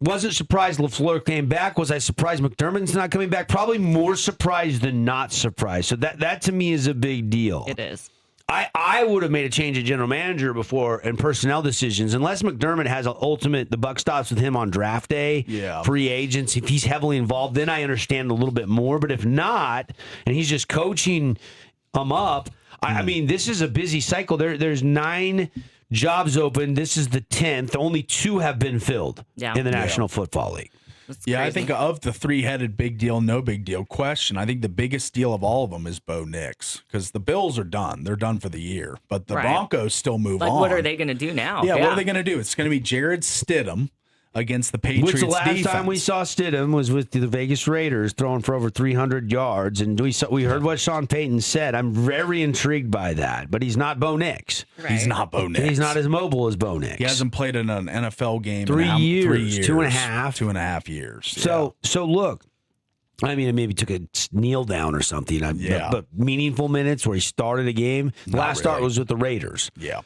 wasn't surprised LaFleur came back. Was I surprised McDermott's not coming back? Probably more surprised than not surprised. So that to me is a big deal. It is. I would have made a change of general manager before and personnel decisions, unless McDermott has the buck stops with him on draft day, free agents. If he's heavily involved, then I understand a little bit more. But if not, and he's just coaching them up, I mean, this is a busy cycle. There's 9 jobs open. This is the 10th. Only 2 have been filled in the National Football League. I think of the 3-headed big deal, no big deal question, I think the biggest deal of all of them is Bo Nix, because the Bills are done. They're done for the year. But the Broncos still move on. What are they going to do now? Yeah, what are they going to do? It's going to be Jared Stidham against the Patriots defense. Which the last defense. time we saw Stidham was with the Vegas Raiders throwing for over 300 yards, and we heard what Sean Payton said. I'm very intrigued by that, but he's not Bo Nix. Right. He's not Bo Nix. And he's not as mobile as Bo Nix. He hasn't played in an NFL game 3 years, 3 years, 2.5. 2.5 years. So look, I mean, maybe took a kneel down or something. But meaningful minutes where he started a game. Last start was with the Raiders. Yeah.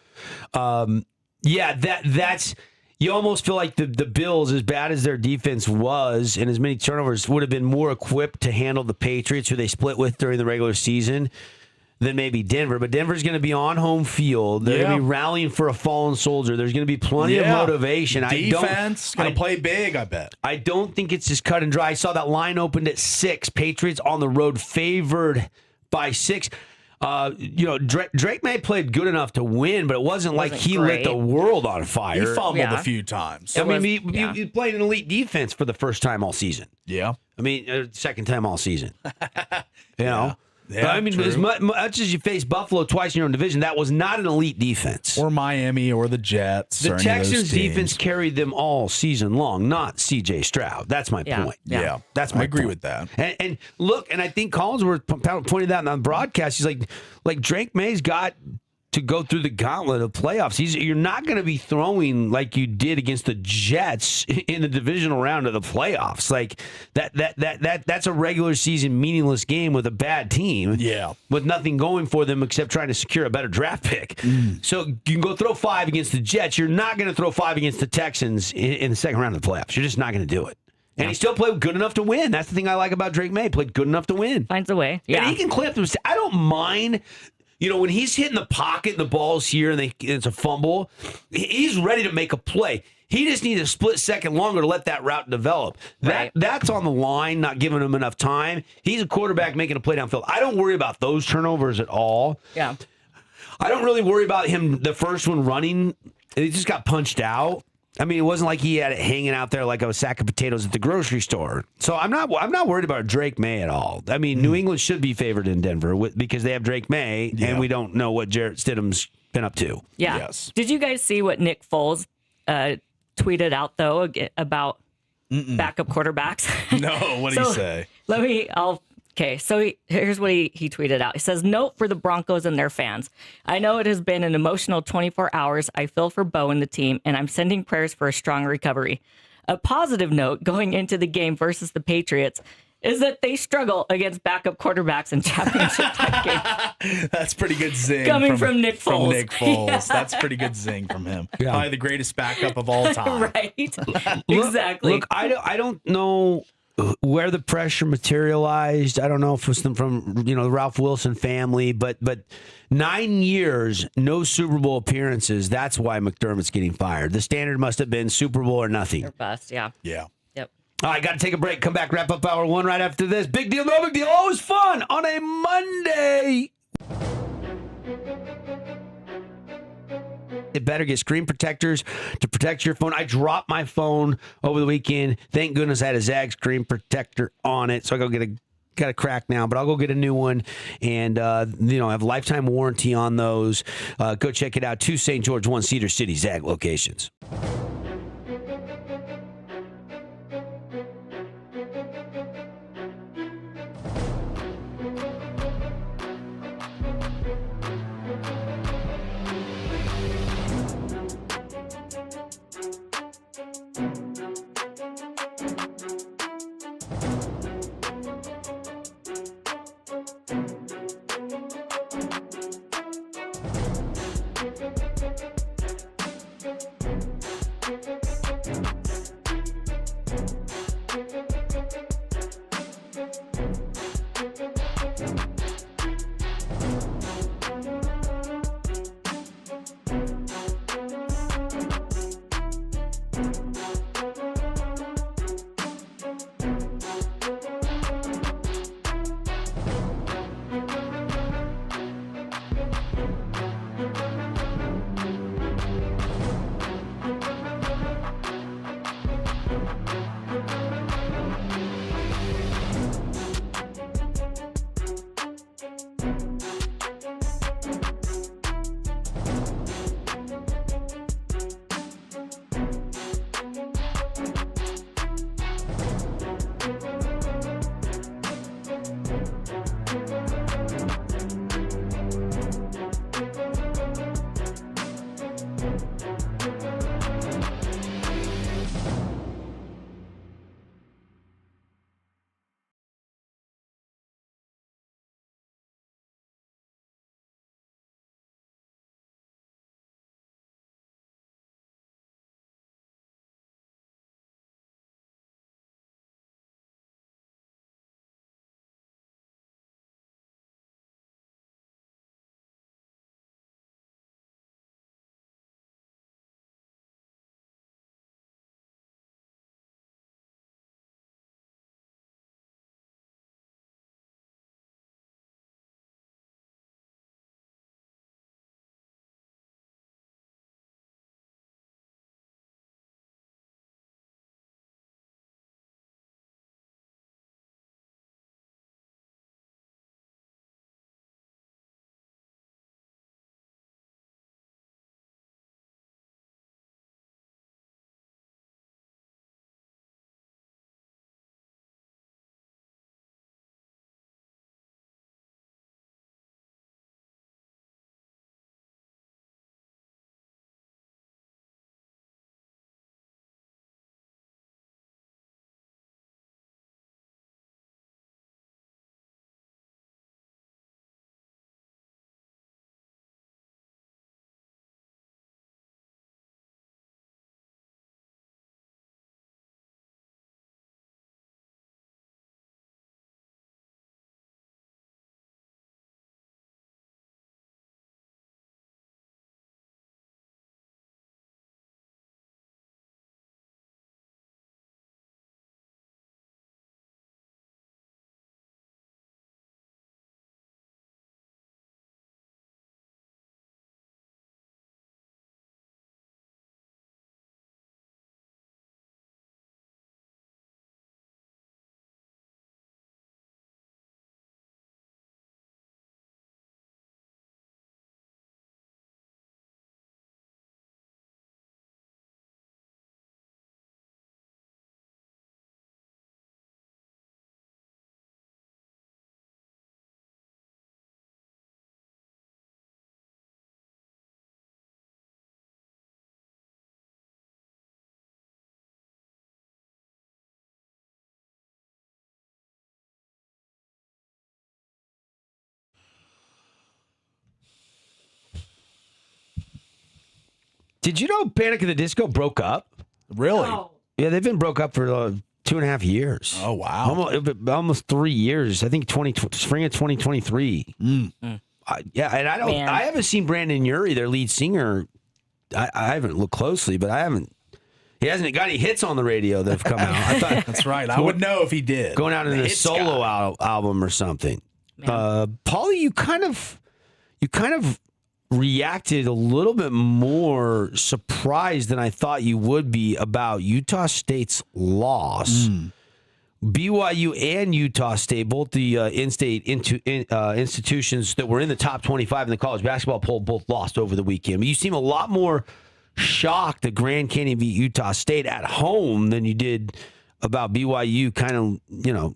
That's. You almost feel like the Bills, as bad as their defense was and as many turnovers, would have been more equipped to handle the Patriots, who they split with during the regular season, than maybe Denver. But Denver's going to be on home field. They're going to be rallying for a fallen soldier. There's going to be plenty of motivation. Defense going to play big, I bet. I don't think it's just cut and dry. I saw that line opened at 6. Patriots on the road favored by 6. Drake May played good enough to win, but it wasn't like he lit the world on fire. He fumbled a few times. I mean, he played an elite defense for the first time all season. Yeah. I mean, second time all season. You know? Yeah, I mean, true. as much as you face Buffalo twice in your own division, that was not an elite defense. Or Miami or the Jets. The Texans' defense carried them all season long, not C.J. Stroud. That's my point. Yeah. That's my I agree point. with that. And look, and I think Collinsworth pointed that out on the broadcast. He's like Drake May's got to go through the gauntlet of playoffs. You're not going to be throwing like you did against the Jets in the divisional round of the playoffs. Like that's a regular season meaningless game with a bad team. Yeah. With nothing going for them except trying to secure a better draft pick. So you can go throw 5 against the Jets. You're not going to throw 5 against the Texans in the second round of the playoffs. You're just not going to do it. And he still played good enough to win. That's the thing I like about Drake May. Played good enough to win. Finds a way. Yeah. And he can clip them. I don't mind. When he's hitting the pocket and the ball's here and it's a fumble, he's ready to make a play. He just needs a split second longer to let that route develop. That's on the line, not giving him enough time. He's a quarterback making a play downfield. I don't worry about those turnovers at all. Yeah. I don't really worry about him, the first one running. He just got punched out. I mean, it wasn't like he had it hanging out there like a sack of potatoes at the grocery store. So I'm not worried about Drake May at all. I mean, New England should be favored in Denver because they have Drake May, and we don't know what Jarrett Stidham's been up to. Yeah. Yes. Did you guys see what Nick Foles tweeted out, though, about backup quarterbacks? No, what did he say? Okay, so here's what he tweeted out. He says, "Note for the Broncos and their fans. I know it has been an emotional 24 hours. I feel for Bo and the team, and I'm sending prayers for a strong recovery. A positive note going into the game versus the Patriots is that they struggle against backup quarterbacks in championship type games." That's pretty good zing. Coming from Nick Foles. From Nick Foles. That's pretty good zing from him. Yeah. Probably the greatest backup of all time. Right. Exactly. Look, I don't know where the pressure materialized. I don't know if it was from the Ralph Wilson family, but 9 years, no Super Bowl appearances. That's why McDermott's getting fired. The standard must have been Super Bowl or nothing. Or bust, yeah. Yeah. Yep. All right, got to take a break. Come back, wrap up hour 1 right after this. Big deal, no big deal. Always fun on a Monday. get better. Get screen protectors to protect your phone. I dropped my phone over the weekend. Thank goodness I had a Zag screen protector on it, so I got a crack now, but I'll go get a new one and, have lifetime warranty on those. Go check it out. 2 St. George, 1 Cedar City, Zag locations. Did you know Panic at the Disco broke up? Really? No. Yeah, they've been broke up for 2.5 years. Oh, wow. Almost 3 years. I think spring of 2023. Yeah, and I haven't seen Brandon Urie, their lead singer. I haven't looked closely, but he hasn't got any hits on the radio that have come out. I thought That's right. I would know if he did. going out in a solo album or something. Paulie, you kind of reacted a little bit more surprised than I thought you would be about Utah State's loss. BYU and Utah State, both the in-state institutions that were in the top 25 in the college basketball poll, both lost over the weekend. But you seem a lot more shocked that Grand Canyon beat Utah State at home than you did about BYU kind of,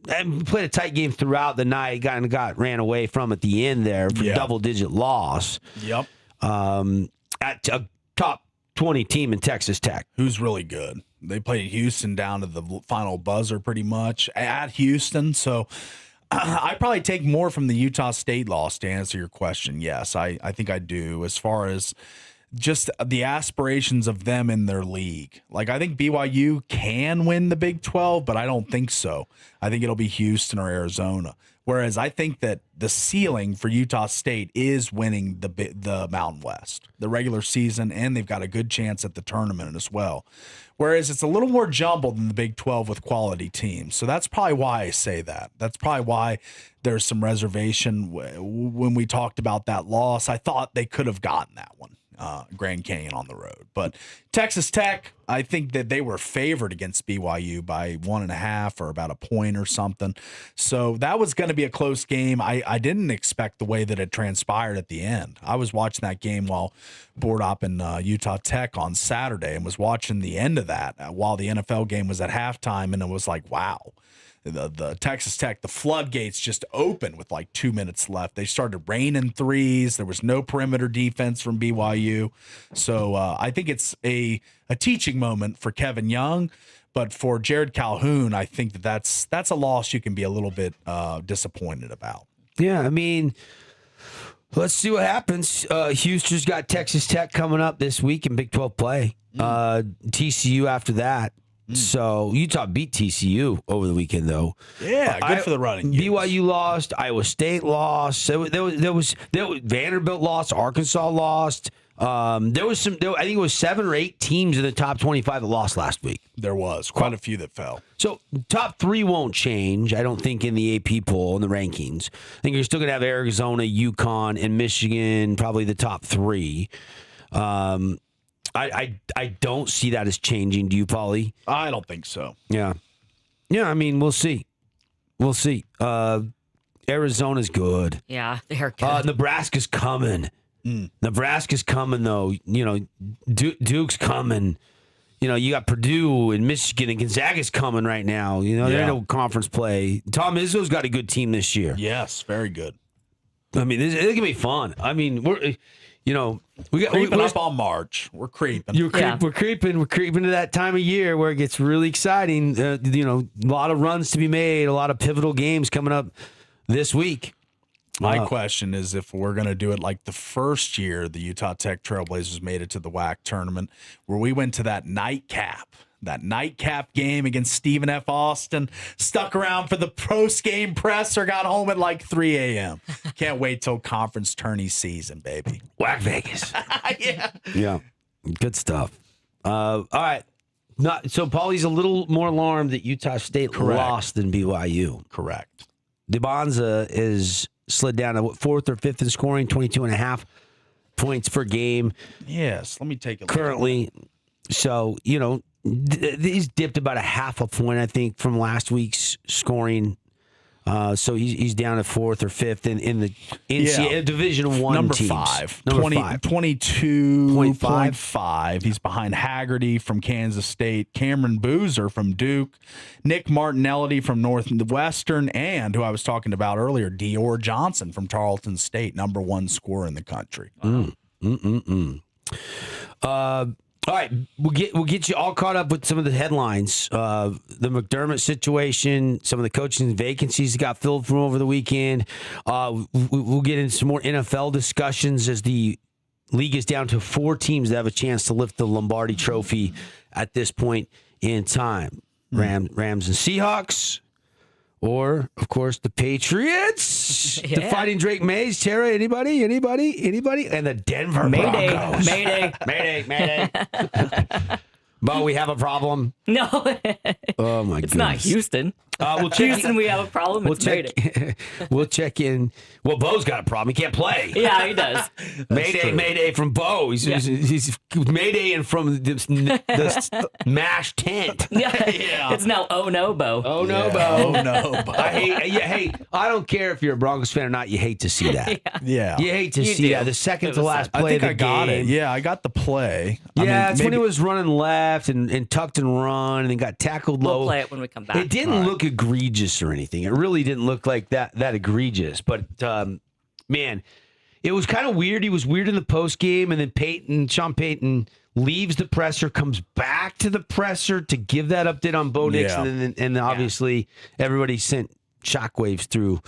and played a tight game throughout the night, got ran away from at the end there for double-digit loss. Yep. At a top 20 team in Texas Tech. Who's really good. They played Houston down to the final buzzer pretty much at Houston. So I probably take more from the Utah State loss to answer your question. Yes, I think I do. As far as just the aspirations of them in their league. Like, I think BYU can win the Big 12, but I don't think so. I think it'll be Houston or Arizona. Whereas I think that the ceiling for Utah State is winning the Mountain West, the regular season, and they've got a good chance at the tournament as well. Whereas it's a little more jumbled than the Big 12 with quality teams. So that's probably why I say that. That's probably why there's some reservation when we talked about that loss. I thought they could have gotten that one. Grand Canyon on the road. But Texas Tech, I think that they were favored against BYU by 1.5 or about a point or something. So that was going to be a close game. I didn't expect the way that it transpired at the end. I was watching that game while board op in Utah Tech on Saturday and was watching the end of that while the NFL game was at halftime, and it was like, wow. The Texas Tech, the floodgates just opened with like 2 minutes left. They started raining threes. There was no perimeter defense from BYU. So I think it's a teaching moment for Kevin Young. But for Jared Calhoun, I think that's a loss you can be a little bit disappointed about. Yeah, I mean, let's see what happens. Houston's got Texas Tech coming up this week in Big 12 play. TCU after that. So Utah beat TCU over the weekend, though. Yeah, good for the running. BYU lost. Iowa State lost. There was Vanderbilt lost. Arkansas lost. I think it was 7 or 8 teams in the top 25 that lost last week. There was quite a few that fell. So top 3 won't change, I don't think, in the AP poll and the rankings. I think you're still going to have Arizona, UConn, and Michigan, probably the top 3. I don't see that as changing. Do you, Paulie? I don't think so. Yeah. I mean, we'll see. Arizona's good. Yeah, they're good. Nebraska's coming. Nebraska's coming, though. Duke's coming. You got Purdue and Michigan and Gonzaga's coming right now. They're in conference play. Tom Izzo's got a good team this year. Yes, very good. I mean, it's going to be fun. I mean, we're creeping up on March. We're creeping. We're creeping to that time of year where it gets really exciting. A lot of runs to be made, a lot of pivotal games coming up this week. My question is if we're going to do it like the first year the Utah Tech Trailblazers made it to the WAC tournament, where we went to that nightcap game against Stephen F. Austin, stuck around for the post-game presser, got home at like 3 a.m. Can't wait till conference tourney season, baby. WAC Vegas. Yeah. Good stuff. All right. So Paulie's a little more alarmed that Utah State lost than BYU. Correct. DeBonza is slid down to 4th or 5th in scoring, 22.5 points per game. Yes, let me take a look. Currently. So, he's dipped about a half a point, I think, from last week's scoring. So he's down to 4th or 5th in the NCAA Division I Number teams. 5. Number 5. 22.5. He's behind Haggerty from Kansas State, Cameron Boozer from Duke, Nick Martinelli from Northwestern, and who I was talking about earlier, Dior Johnson from Tarleton State, number 1 scorer in the country. All right, we'll get you all caught up with some of the headlines. The McDermott situation, some of the coaching vacancies that got filled from over the weekend. We'll get into some more NFL discussions as the league is down to 4 teams that have a chance to lift the Lombardi Trophy at this point in time. Rams and Seahawks. Or, of course, the Patriots. The Fighting Drake Mays. Tara, anybody? And the Denver Broncos. Mayday. But we have a problem. No. Oh, my goodness. It's not Houston. We'll check Houston, we have a problem. We'll It's Mayday. we'll check in. Well, Bo's got a problem. He can't play. Yeah, he does. Mayday from Bo. He's Maydaying from the MASH tent. Yeah. It's now oh no, Bo. Oh no, Bo. Oh no, Bo. Hey, I don't care if you're a Broncos fan or not. You hate to see that. Yeah. You hate to You see do. that. The second It to was last sad. play I think of the I got game. it. Yeah, I got the play. Yeah, it's when he was running left and tucked and run and then got tackled low. We'll play it when we come back. It didn't look egregious or anything. It really didn't look like that egregious. But man, it was kind of weird. He was weird in the post game, and then Sean Payton leaves the presser, comes back to the presser to give that update on Bo Dixon, and obviously everybody sent shockwaves through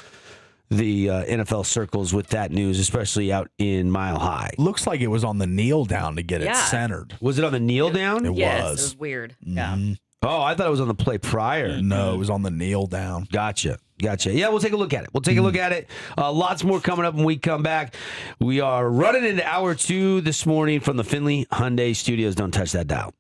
the NFL circles with that news, especially out in Mile High. Looks like it was on the kneel down to get it centered. Was it on the kneel down? It Yes, was. it was weird. Yeah. Oh, I thought it was on the play prior. No, it was on the kneel down. Gotcha. Yeah, we'll take a look at it. Lots more coming up when we come back. We are running into hour 2 this morning from the Finley Hyundai Studios. Don't touch that dial.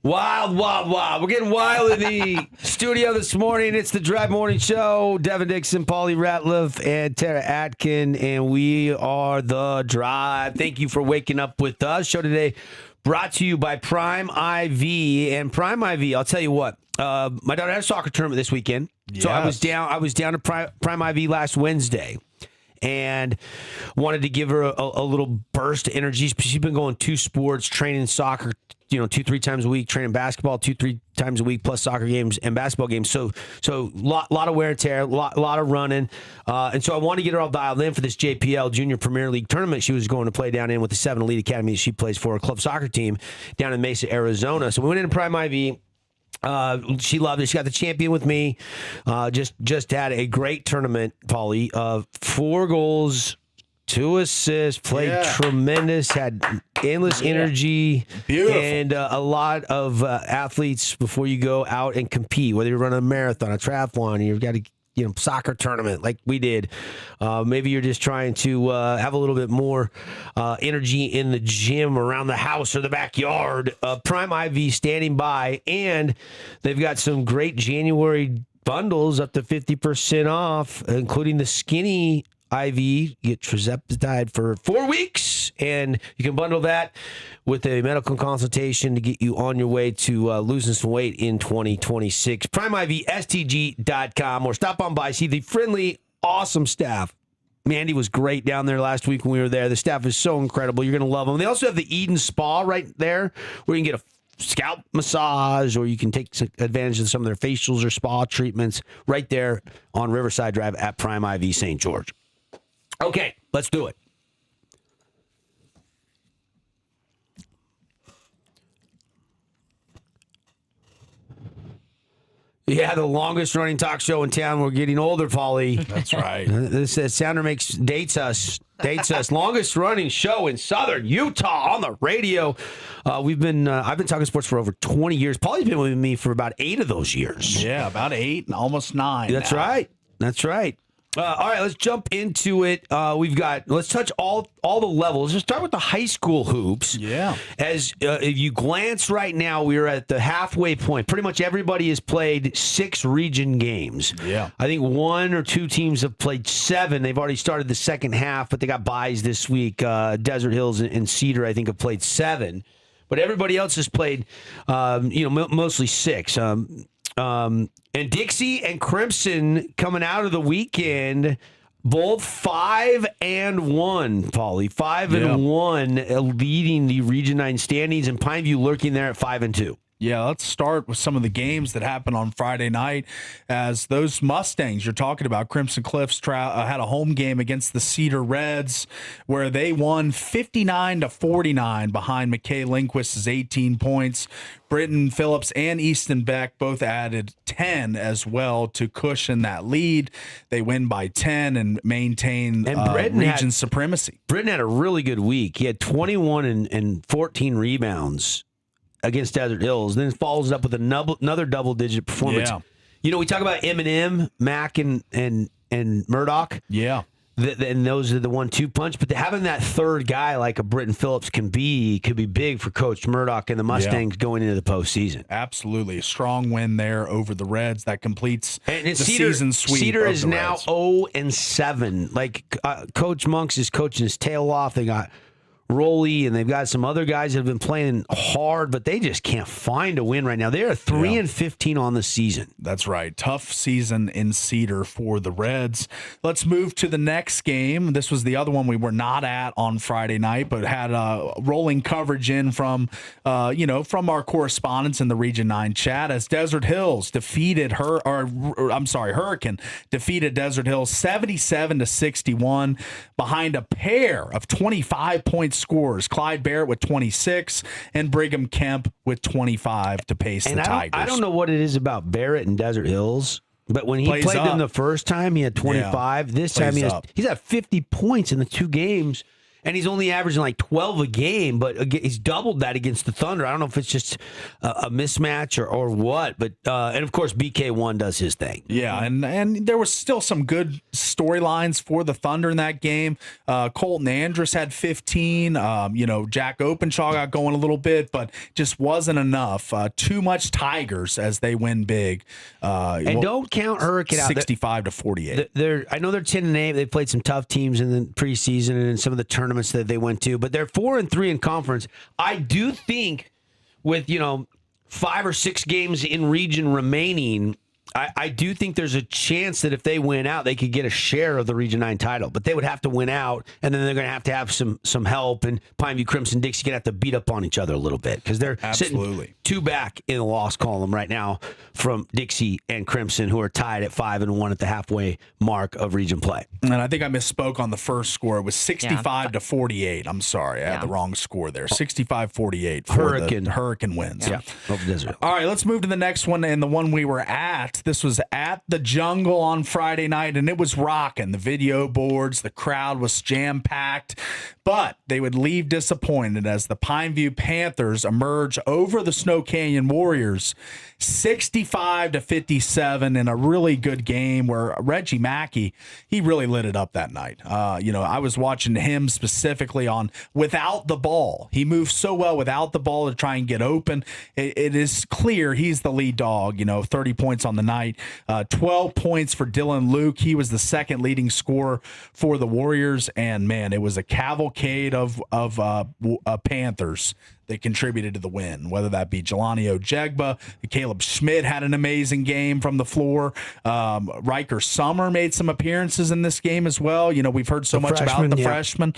Wild, wild, wild. We're getting wild in the studio this morning. It's the Drive Morning Show. Devin, Dixon, Paulie Ratliff, and Tara Atkin, and we are the Drive. Thank you for waking up with us. Show today brought to you by Prime IV. And Prime IV, I'll tell you what, my daughter had a soccer tournament this weekend. Yes. So I was down to Prime IV last Wednesday. And wanted to give her a little burst of energy. She's been going 2 sports, training soccer, 2-3 times a week, training basketball 2-3 times a week, plus soccer games and basketball games. So lot of wear and tear, lot of running. And so I wanted to get her all dialed in for this JPL Junior Premier League tournament she was going to play down in with the 7 Elite Academy that she plays for, a club soccer team down in Mesa, Arizona. So we went into Prime IV. She loved it. She got the champion with me. Just had a great tournament, Paulie. 4 goals, 2 assists, played tremendous, had endless energy. Beautiful. And a lot of athletes before you go out and compete, whether you're running a marathon, a triathlon, you've got to soccer tournament like we did. Maybe you're just trying to have a little bit more energy in the gym, around the house, or the backyard. Prime IV standing by, and they've got some great January bundles up to 50% off, including the skinny IV. You get Trizepatide for 4 weeks, and you can bundle that with a medical consultation to get you on your way to losing some weight in 2026. PrimeIVSTG.com, or stop on by, see the friendly, awesome staff. Mandy was great down there last week when we were there. The staff is so incredible. You're going to love them. They also have the Eden Spa right there, where you can get a scalp massage, or you can take advantage of some of their facials or spa treatments right there on Riverside Drive at Prime IV St. George. Okay, let's do it. Yeah, the longest running talk show in town. We're getting older, Paulie. That's right. This sounder dates us. Longest running show in Southern Utah on the radio. I've been talking sports for over 20 years. Paulie's been with me for about 8 of those years. Yeah, about 8 and almost 9. That's right. All right, let's jump into it. Let's touch all the levels. Let's start with the high school hoops. Yeah. As if you glance right now, we're at the halfway point. Pretty much everybody has played 6 region games. Yeah. I think 1 or 2 teams have played 7. They've already started the second half, but they got byes this week. Desert Hills and Cedar, I think, have played 7. But everybody else has played, mostly 6. And Dixie and Crimson coming out of the weekend, both 5-1, Paulie. 5-1, leading the Region 9 standings, and Pineview lurking there at 5-2. Yeah, let's start with some of the games that happened on Friday night. As those Mustangs you're talking about, Crimson Cliffs had a home game against the Cedar Reds, where they won 59-49 behind McKay Lindquist's 18 points. Britton Phillips and Easton Beck both added 10 as well to cushion that lead. They win by 10 and maintain region supremacy. Britton had a really good week. He had 21 and 14 rebounds against Desert Hills, then follows up with another double-digit performance. Yeah. We talk about Eminem, Mack, and Murdoch. Yeah. And those are the 1-2 punch. But having that third guy like a Britton Phillips could be big for Coach Murdoch and the Mustangs going into the postseason. Absolutely. A strong win there over the Reds. That completes the season sweep. Cedar is the now Reds. 0-7. Like Coach Monks is coaching his tail off. They got Rolly, and they've got some other guys that have been playing hard, but they just can't find a win right now. They are 3-15 on the season. That's right. Tough season in Cedar for the Reds. Let's move to the next game. This was the other one we were not at on Friday night, but had rolling coverage in from our correspondents in the Region 9 chat, as Desert Hills Hurricane defeated Desert Hills 77-61 behind a pair of 25-point scores. Clyde Barrett with 26 and Brigham Kemp with 25 to pace the Tigers. I don't know what it is about Barrett and Desert Hills, but when he played them the first time, he had 25. This time he's had 50 points in the 2 games. And he's only averaging like 12 a game, but he's doubled that against the Thunder. I don't know if it's just a mismatch or what, but and of course BK1 does his thing. Yeah, and there was still some good storylines for the Thunder in that game. Colton Andrus had 15. Jack Openshaw got going a little bit, but just wasn't enough. Too much Tigers as they win big. Don't count Hurricane out. 65-48. I know they're 10-8. They played some tough teams in the preseason and in some of the tournaments that they went to, but they're 4-3 in conference. I do think with 5 or 6 games in region remaining, I do think there's a chance that if they win out, they could get a share of the Region 9 title. But they would have to win out, and then they're going to have some help. And Pineview Crimson Dixie going to have to beat up on each other a little bit because they're sitting 2 back in the loss column right now from Dixie and Crimson, who are tied at 5-1 at the halfway mark of region play. And I think I misspoke on the first score. It was 65-48. I'm sorry, I had the wrong score there. 65-48 for the Hurricane wins. Yeah, over Desert. All right, let's move to the next one, and the one we were at. This was at the Jungle on Friday night, and it was rocking. The video boards, the crowd was jam-packed, but they would leave disappointed as the Pineview Panthers emerge over the Snow Canyon Warriors 65-57 in a really good game where Reggie Mackey, he really lit it up that night. I was watching him specifically on without the ball. He moves so well without the ball to try and get open. It is clear he's the lead dog, 30 points on the night, 12 points for Dylan Luke. He was the second leading scorer for the Warriors. And man, it was a cavalcade of Panthers that contributed to the win, whether that be Jelani Ojegba, Caleb Schmidt had an amazing game from the floor. Riker Summer made some appearances in this game as well. We've heard so much about the freshman.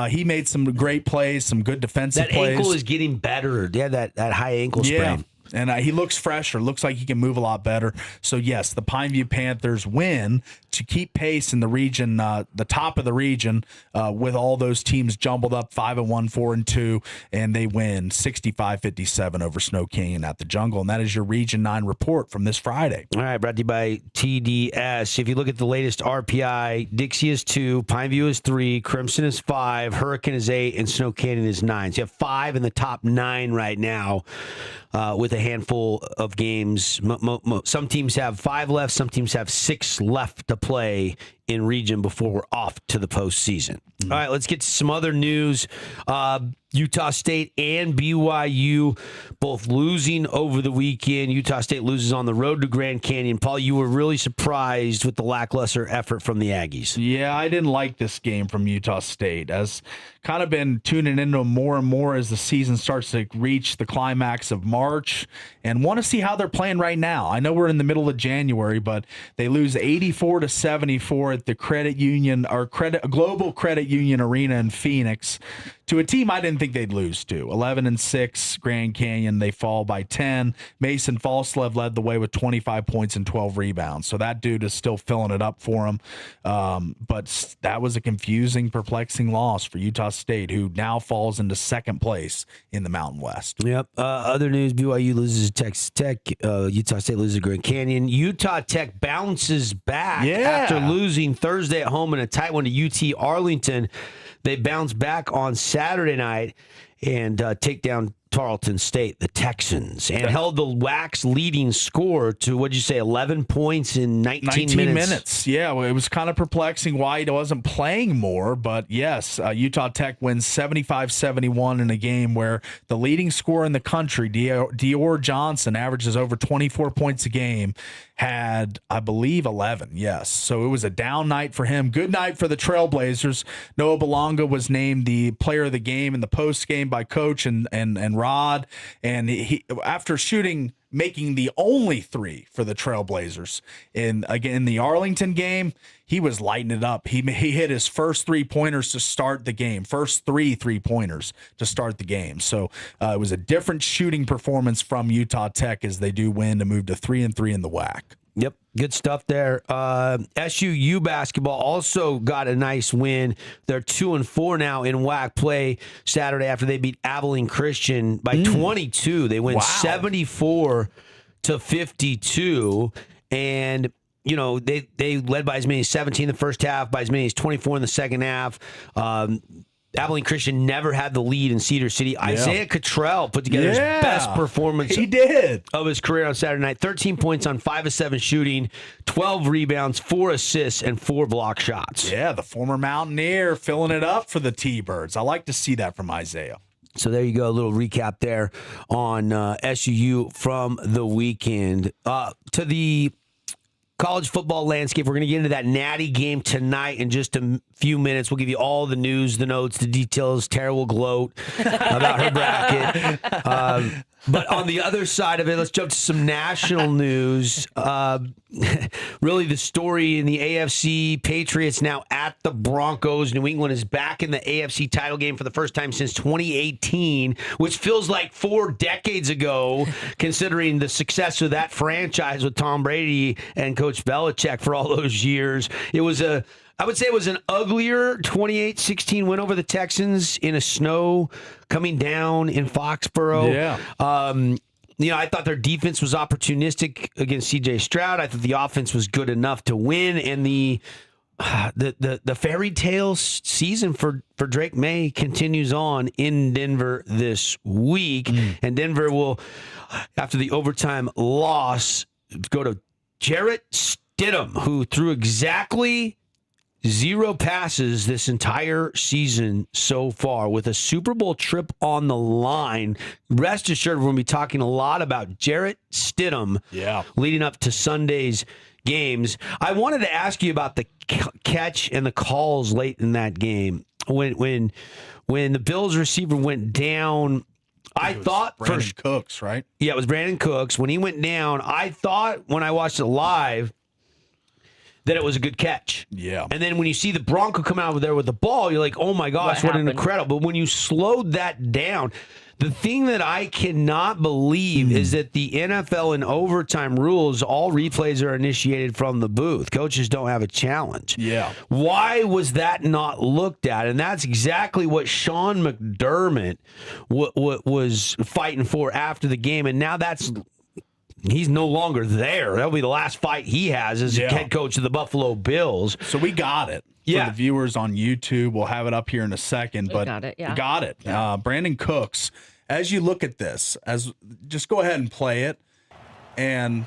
He made some great plays, some good defensive plays. That ankle is getting better. Yeah, that high ankle sprain. And he looks fresher, looks like he can move a lot better. So, yes, the Pineview Panthers win to keep pace in the region, the top of the region, with all those teams jumbled up 5-1, 4-2, and they win 65-57 over Snow Canyon at the Jungle. And that is your Region 9 report from this Friday. All right, brought to you by TDS. If you look at the latest RPI, Dixie is 2, Pineview is 3, Crimson is 5, Hurricane is 8, and Snow Canyon is 9. So you have 5 in the top 9 right now. With a handful of games. Some teams have 5 left. Some teams have 6 left to play in region before we're off to the postseason. All right, let's get to some other news. Utah State and BYU both losing over the weekend. Utah State loses on the road to Grand Canyon. Paul, you were really surprised with the lackluster effort from the Aggies. Yeah, I didn't like this game from Utah State. As kind of been tuning into them more and more as the season starts to reach the climax of March, and want to see how they're playing right now. I know we're in the middle of January, but they lose 84-74 at the Global Credit Union Arena in Phoenix to a team I didn't think they'd lose to. 11-6 Grand Canyon. They fall by 10. Mason Falslev led the way with 25 points and 12 rebounds. So that dude is still filling it up for him. But that was a confusing, perplexing loss for Utah State, who now falls into second place in the Mountain West. Yep. Other news, BYU loses to Texas Tech. Utah State loses to Grand Canyon. Utah Tech bounces back after losing Thursday at home in a tight one to UT Arlington. They bounce back on Saturday night and take down Tarleton State, the Texans, and held the WAC's leading score to, what'd you say, 11 points in 19 minutes? Yeah, well, it was kind of perplexing why he wasn't playing more, but yes, Utah Tech wins 75-71 in a game where the leading scorer in the country, Dior Johnson, averages over 24 points a game, had, I believe, 11, yes. So it was a down night for him. Good night for the Trailblazers. Noah Belonga was named the player of the game in the post game by Coach and Rod, and he, after making the only 3 for the Trailblazers in the Arlington game, he was lighting it up. He hit his first 3-pointers to start the game, first 3 3-pointers to start the game. So it was a different shooting performance from Utah Tech as they do win to move to 3-3 in the WAC. Yep, good stuff there. SUU basketball also got a nice win. They're 2-4 now in WAC play Saturday after they beat Abilene Christian by 22. They win 74-52, and they led by as many as 17 in the first half, by as many as 24 in the second half. Abilene Christian never had the lead in Cedar City. Isaiah Cottrell put together his best performance of his career on Saturday night. 13 points on 5 of 7 shooting, 12 rebounds, 4 assists, and 4 block shots. Yeah, the former Mountaineer filling it up for the T-Birds. I like to see that from Isaiah. So there you go, a little recap there on SUU from the weekend. To the college football landscape, we're going to get into that Natty game tonight in just a few minutes. We'll give you all the news, the notes, the details. Tara will gloat about her bracket. But on the other side of it, let's jump to some national news. Really, the story in the AFC, Patriots now at the Broncos. New England is back in the AFC title game for the first time since 2018, which feels like 4 decades ago, considering the success of that franchise with Tom Brady and Coach Belichick for all those years. I would say it was an uglier 28-16 win over the Texans in a snow coming down in Foxborough. Yeah. I thought their defense was opportunistic against C.J. Stroud. I thought the offense was good enough to win, and the fairy tale season for Drake May continues on in Denver this week, and Denver will, after the overtime loss, go to Jarrett Stidham, who threw exactly 0 passes this entire season so far with a Super Bowl trip on the line. Rest assured, we're going to be talking a lot about Jarrett Stidham leading up to Sunday's games. I wanted to ask you about the catch and the calls late in that game. When the Bills receiver went down, I thought Brandon Cooks, right? Yeah, it was Brandon Cooks. When he went down, I thought when I watched it live that it was a good catch. Yeah. And then when you see the Bronco come out there with the ball, you're like, oh my gosh, what an incredible. But when you slowed that down, the thing that I cannot believe is that the NFL in overtime rules, all replays are initiated from the booth. Coaches don't have a challenge. Yeah. Why was that not looked at? And that's exactly what Sean McDermott was fighting for after the game. And now he's no longer there. That'll be the last fight he has as head coach of the Buffalo Bills. So we got it. For the viewers on YouTube, we'll have it up here in a second. But got it, we got it. Brandon Cooks, as you look at this, just go ahead and play it. And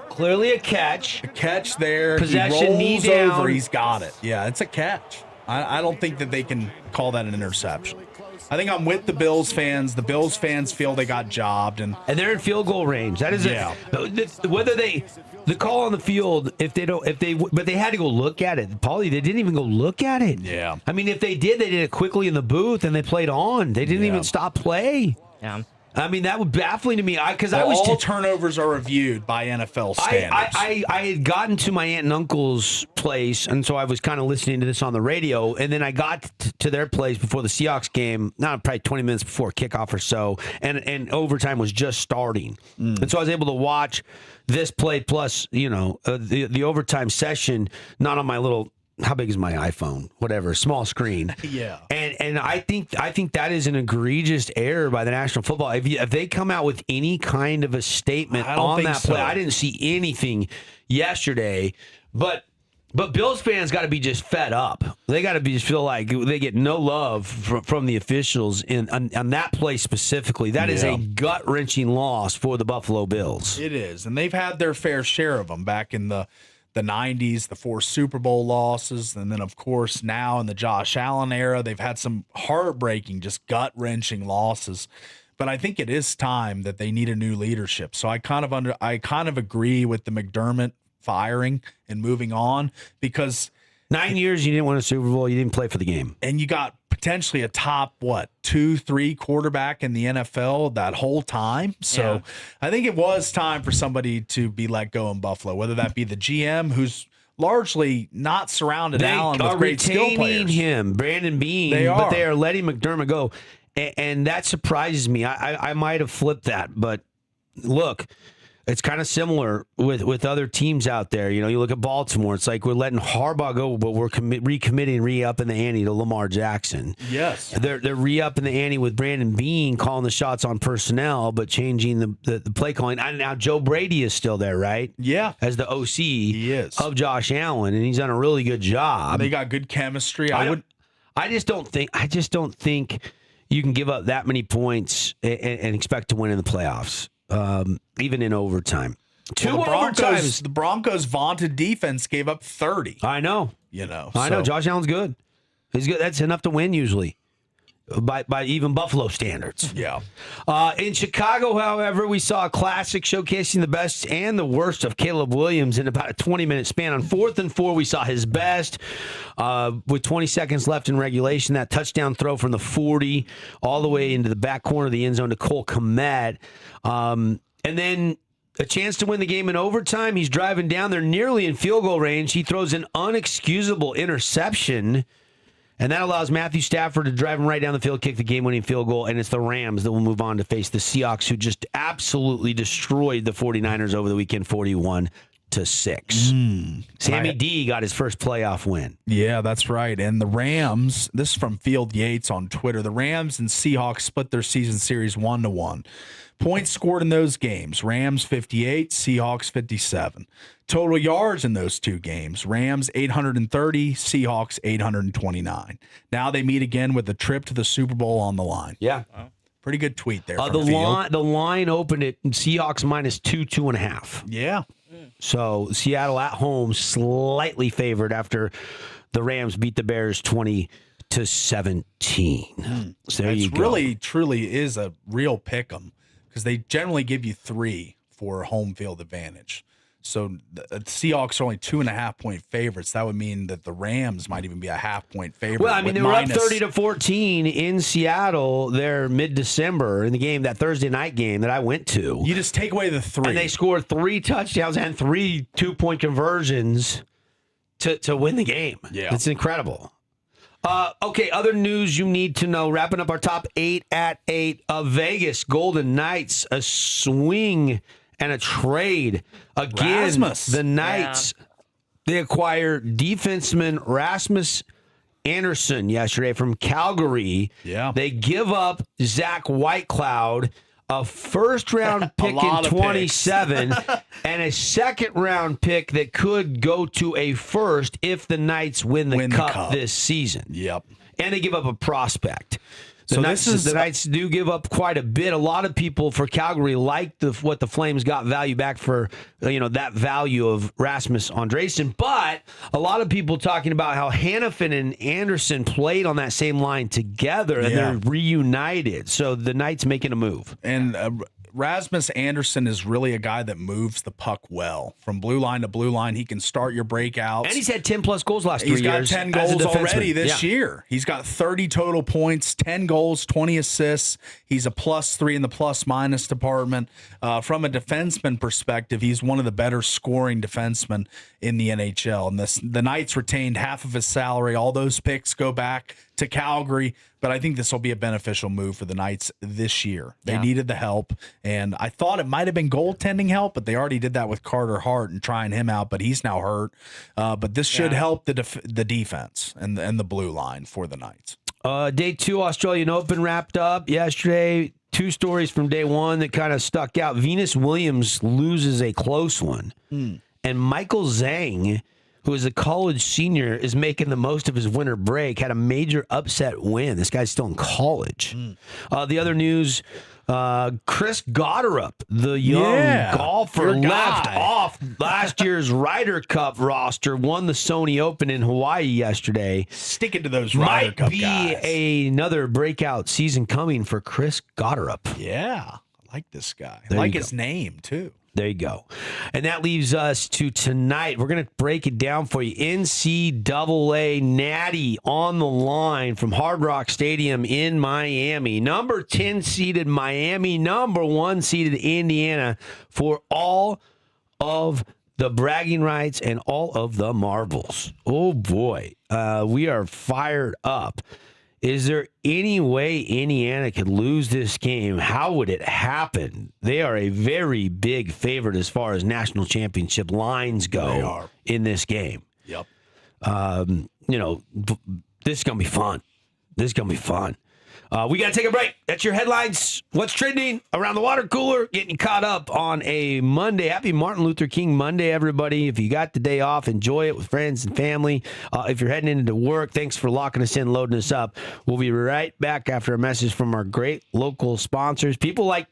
clearly a catch. A catch there. Possession, he rolls knee down. over. He's got it. Yeah, it's a catch. I don't think that they can call that an interception. I think I'm with the Bills fans. The Bills fans feel they got jobbed, and they're in field goal range. That is whether the call on the field, but they had to go look at it. Paulie, they didn't even go look at it. Yeah. I mean, if they did it quickly in the booth and they played on. They didn't even stop play. Yeah. I mean, that was baffling to me because all turnovers are reviewed by NFL standards. I had gotten to my aunt and uncle's place, and so I was kind of listening to this on the radio, and then I got to their place before the Seahawks game, probably 20 minutes before kickoff or so, and overtime was just starting. And so I was able to watch this play plus, the overtime session, not on my little, how big is my iPhone? Whatever, small screen. Yeah. And I think that is an egregious error by the National Football. If they come out with any kind of a statement on that play, I didn't see anything yesterday. But Bills fans got to be just fed up. They got to just feel like they get no love from the officials on that play specifically. That is a gut-wrenching loss for the Buffalo Bills. It is, and they've had their fair share of them back in the 90s, the 4 Super Bowl losses, and then, of course, now in the Josh Allen era, they've had some heartbreaking, just gut-wrenching losses. But I think it is time that they need a new leadership. So I kind of agree with the McDermott firing and moving on, because 9 years you didn't win a Super Bowl, you didn't play for the game, and you got potentially a top 2-3 quarterback in the NFL that whole time. So I think it was time for somebody to be let go in Buffalo, whether that be the GM, who's largely not surrounded Allen with great skill players. Him, Brandon Beane, but they are letting McDermott go, and that surprises me. I might have flipped that, but look, it's kind of similar with other teams out there. You look at Baltimore. It's like we're letting Harbaugh go, but we're recommitting, re-upping the ante to Lamar Jackson. Yes. They're re-upping the ante with Brandon Beane calling the shots on personnel, but changing the play calling. And now Joe Brady is still there, right? Yeah. As the OC he is. of Josh Allen, and he's done a really good job. They got good chemistry. I just don't think you can give up that many points and expect to win in the playoffs, even in overtime. The Broncos' vaunted defense gave up 30. I know. I know. Josh Allen's good. He's good. That's enough to win usually, by even Buffalo standards. Yeah. In Chicago, however, we saw a classic showcasing the best and the worst of Caleb Williams in about a 20-minute span. On 4th and 4, we saw his best with 20 seconds left in regulation. That touchdown throw from the 40 all the way into the back corner of the end zone to Cole Kmet. And then a chance to win the game in overtime. He's driving down there nearly in field goal range. He throws an unexcusable interception, and that allows Matthew Stafford to drive him right down the field, kick the game-winning field goal, and it's the Rams that will move on to face the Seahawks, who just absolutely destroyed the 49ers over the weekend, 41-6. Sammy D got his first playoff win. Yeah, that's right. And the Rams, this is from Field Yates on Twitter, the Rams and Seahawks split their season series 1-1. Points scored in those games, Rams 58, Seahawks 57. Total yards in those two games, Rams 830, Seahawks 829. Now they meet again with a trip to the Super Bowl on the line. Yeah. Wow. Pretty good tweet there. The line opened at Seahawks minus 2.5. Yeah. So Seattle at home slightly favored after the Rams beat the Bears 20-17. So there you go. Really, truly is a real pick 'em because they generally give you 3 for home field advantage. So the Seahawks are only 2.5-point favorites. That would mean that the Rams might even be a half-point favorite. Well, I mean, they were up 30-14 in Seattle there mid-December in the game, that Thursday night game that I went to. You just take away the 3. And they scored 3 touchdowns and 3 2-point conversions to win the game. Yeah. It's incredible. Okay, other news you need to know. Wrapping up our top 8 at 8 of Vegas. Golden Knights, a swing and a trade. Again, Rasmus. The Knights, they acquired defenseman Rasmus Anderson yesterday from Calgary. Yeah. They give up Zach Whitecloud, a first-round pick in 27, and a second-round pick that could go to a first if the Knights win the cup this season. Yep. And they give up a prospect. The Knights do give up quite a bit. A lot of people for Calgary like what the Flames got value back for, that value of Rasmus Andresen. But a lot of people talking about how Hannafin and Anderson played on that same line together, and they're reunited. So the Knights making a move. And Rasmus Anderson is really a guy that moves the puck well. From blue line to blue line, he can start your breakouts. And he's had 10-plus goals last 3 years. He's got 10 goals already this year. He's got 30 total points, 10 goals, 20 assists. He's a +3 in the plus-minus department. From a defenseman perspective, he's one of the better scoring defensemen in the NHL. And the Knights retained half of his salary. All those picks go back to Calgary, but I think this will be a beneficial move for the Knights this year. They needed the help, and I thought it might have been goaltending help, but they already did that with Carter Hart and trying him out, but he's now hurt. But this should help the defense and the blue line for the Knights. Day 2 Australian Open wrapped up yesterday. 2 stories from day 1 that kind of stuck out. Venus Williams loses a close one, and Michael Zhang, who is a college senior, is making the most of his winter break, had a major upset win. This guy's still in college. The other news, Chris Gotterup, the young golfer, left off last year's Ryder Cup roster, won the Sony Open in Hawaii yesterday. Sticking to those Ryder Cup guys. Might be another breakout season coming for Chris Gotterup. Yeah, I like this guy. I like his name, too. There you go. And that leaves us to tonight. We're going to break it down for you. NCAA Natty on the line from Hard Rock Stadium in Miami. Number 10 seeded Miami, number 1 seeded Indiana for all of the bragging rights and all of the marbles. Oh, boy. We are fired up. Is there any way Indiana could lose this game? How would it happen? They are a very big favorite as far as national championship lines go in this game. Yep. This is going to be fun. We got to take a break. That's your headlines. What's trending around the water cooler? Getting you caught up on a Monday. Happy Martin Luther King Monday, everybody. If you got the day off, enjoy it with friends and family. If you're heading into work, thanks for locking us in, loading us up. We'll be right back after a message from our great local sponsors. People like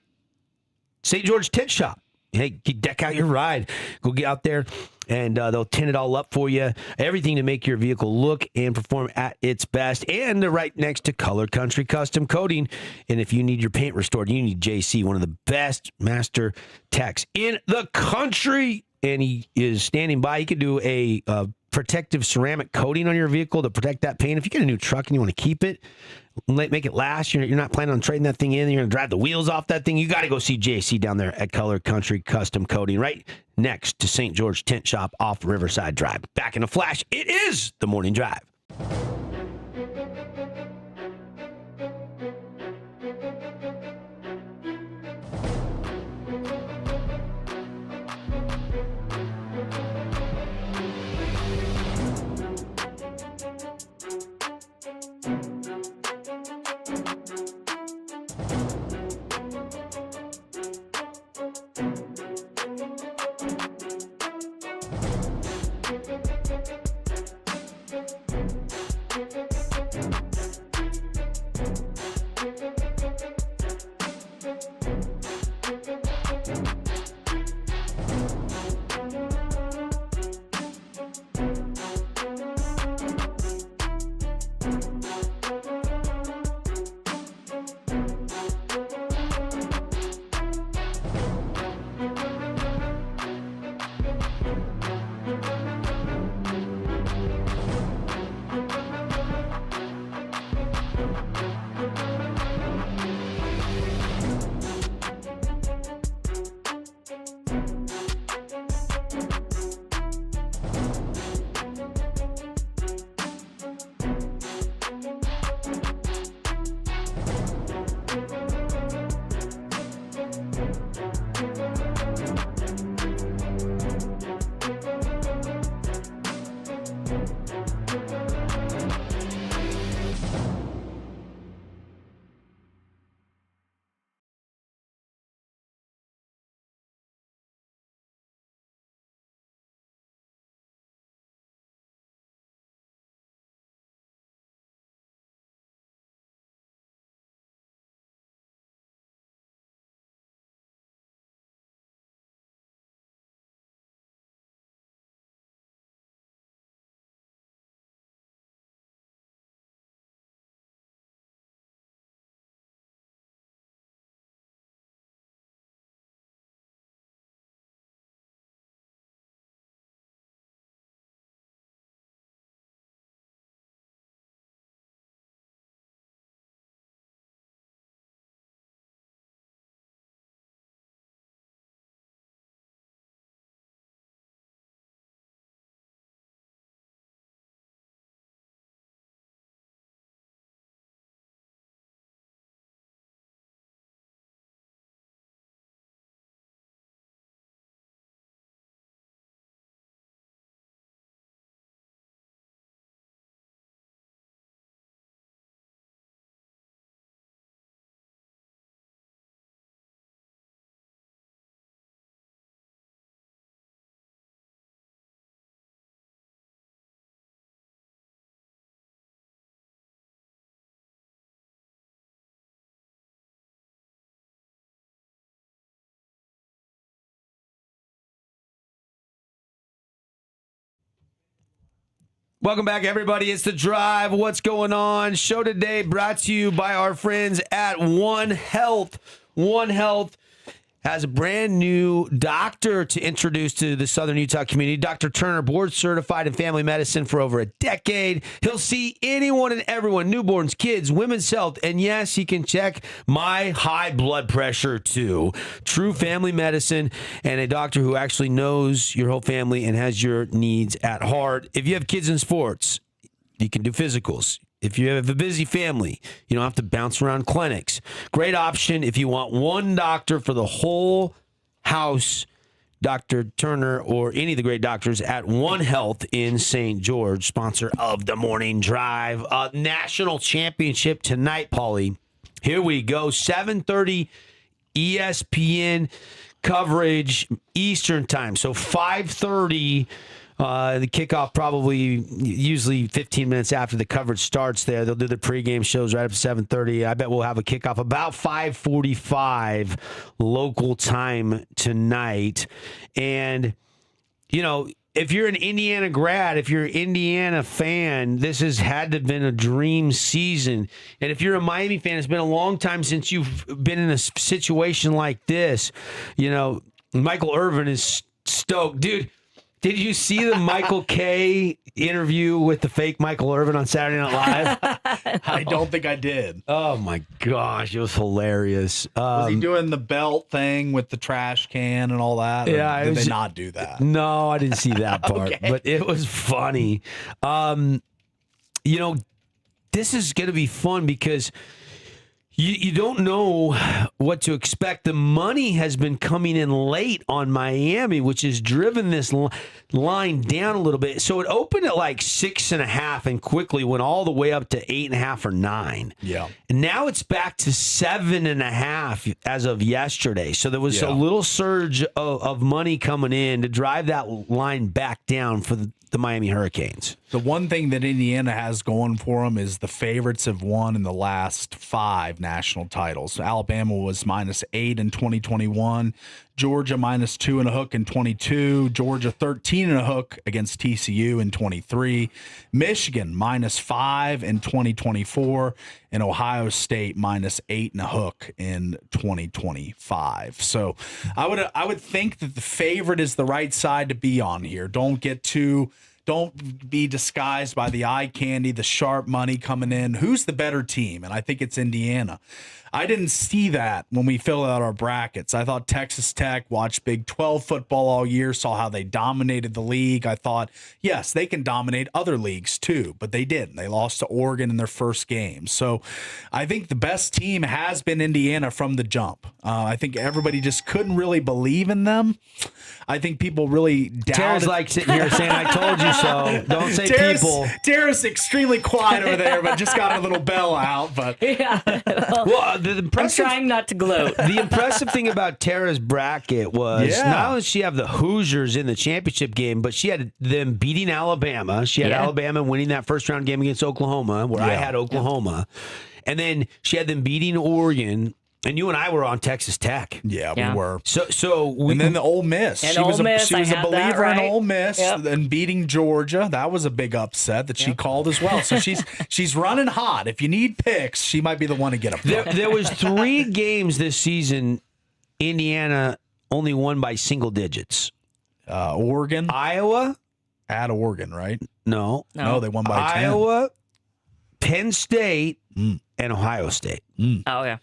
St. George Tent Shop. Hey, deck out your ride. Go get out there, and they'll tint it all up for you. Everything to make your vehicle look and perform at its best. And they're right next to Color Country Custom Coating. And if you need your paint restored, you need JC, one of the best master techs in the country. And he is standing by. He could do a protective ceramic coating on your vehicle to protect that paint. If you get a new truck and you want to keep it, make it last, you're not planning on trading that thing in, you're going to drive the wheels off that thing, you got to go see JC down there at Color Country Custom Coating, right next to St. George Tent Shop off Riverside Drive. Back in a flash, it is the Morning Drive. Welcome back, everybody. It's The Drive. What's going on? Show today brought to you by our friends at One Health. One Health has a brand new doctor to introduce to the Southern Utah community. Dr. Turner, board certified in family medicine for over a decade. He'll see anyone and everyone, newborns, kids, women's health, and yes, he can check my high blood pressure too. True family medicine and a doctor who actually knows your whole family and has your needs at heart. If you have kids in sports, you can do physicals. If you have a busy family, you don't have to bounce around clinics. Great option if you want one doctor for the whole house. Dr. Turner or any of the great doctors at One Health in St. George, sponsor of the Morning Drive. National championship tonight, Paulie. Here we go. 7:30 ESPN coverage Eastern time. So 5:30. The kickoff probably usually 15 minutes after the coverage starts there. They'll do the pregame shows right up to 7:30. I bet we'll have a kickoff about 5:45 local time tonight. And, you know, if you're an Indiana grad, if you're an Indiana fan, this has had to have been a dream season. And if you're a Miami fan, it's been a long time since you've been in a situation like this. You know, Michael Irvin is stoked. Dude, did you see the Michael K interview with the fake Michael Irvin on Saturday Night Live? I don't think I did. Oh, my gosh. It was hilarious. Was he doing the belt thing with the trash can and all that? Yeah. Did they not do that? No, I didn't see that part. Okay. But it was funny. You know, this is going to be fun because you don't know what to expect. The money has been coming in late on Miami, which has driven this line down a little bit. So it opened at like 6.5 and quickly went all the way up to 8.5 or 9. Yeah. And now it's back to 7.5 as of yesterday. So there was a little surge of money coming in to drive that line back down for the Miami Hurricanes. The one thing that Indiana has going for them is the favorites have won in the last 5 national titles. Alabama was -8 in 2021. Georgia -2 and a hook in 22. Georgia 13 and a hook against TCU in 23. Michigan -5 in 2024. And Ohio State -8 and a hook in 2025. So I would think that the favorite is the right side to be on here. Don't be disguised by the eye candy, the sharp money coming in. Who's the better team? And I think it's Indiana. I didn't see that when we filled out our brackets. I thought Texas Tech, watched Big 12 football all year, saw how they dominated the league. I thought, yes, they can dominate other leagues too, but they didn't. They lost to Oregon in their first game. So I think the best team has been Indiana from the jump. I think everybody just couldn't really believe in them. I think people really doubted. Tara's like sitting here saying, I told you so. Don't say people. Tara's extremely quiet over there, but just got a little bell out. But Yeah. Well, I'm trying not to gloat. The impressive thing about Tara's bracket was not only did she have the Hoosiers in the championship game, but she had them beating Alabama. She had Alabama winning that first round game against Oklahoma, where I had Oklahoma. And then she had them beating Oregon. And you and I were on Texas Tech. Yeah, we were. And then the Ole Miss. And She was Ole Miss, a believer in right. Ole Miss and beating Georgia. That was a big upset that she called as well. So she's running hot. If you need picks, she might be the one to get them. There was 3 games this season Indiana only won by single digits. Oregon. Iowa. At Oregon, right? No, they won by 10. Iowa, Penn State, and Ohio State. Oh, yeah.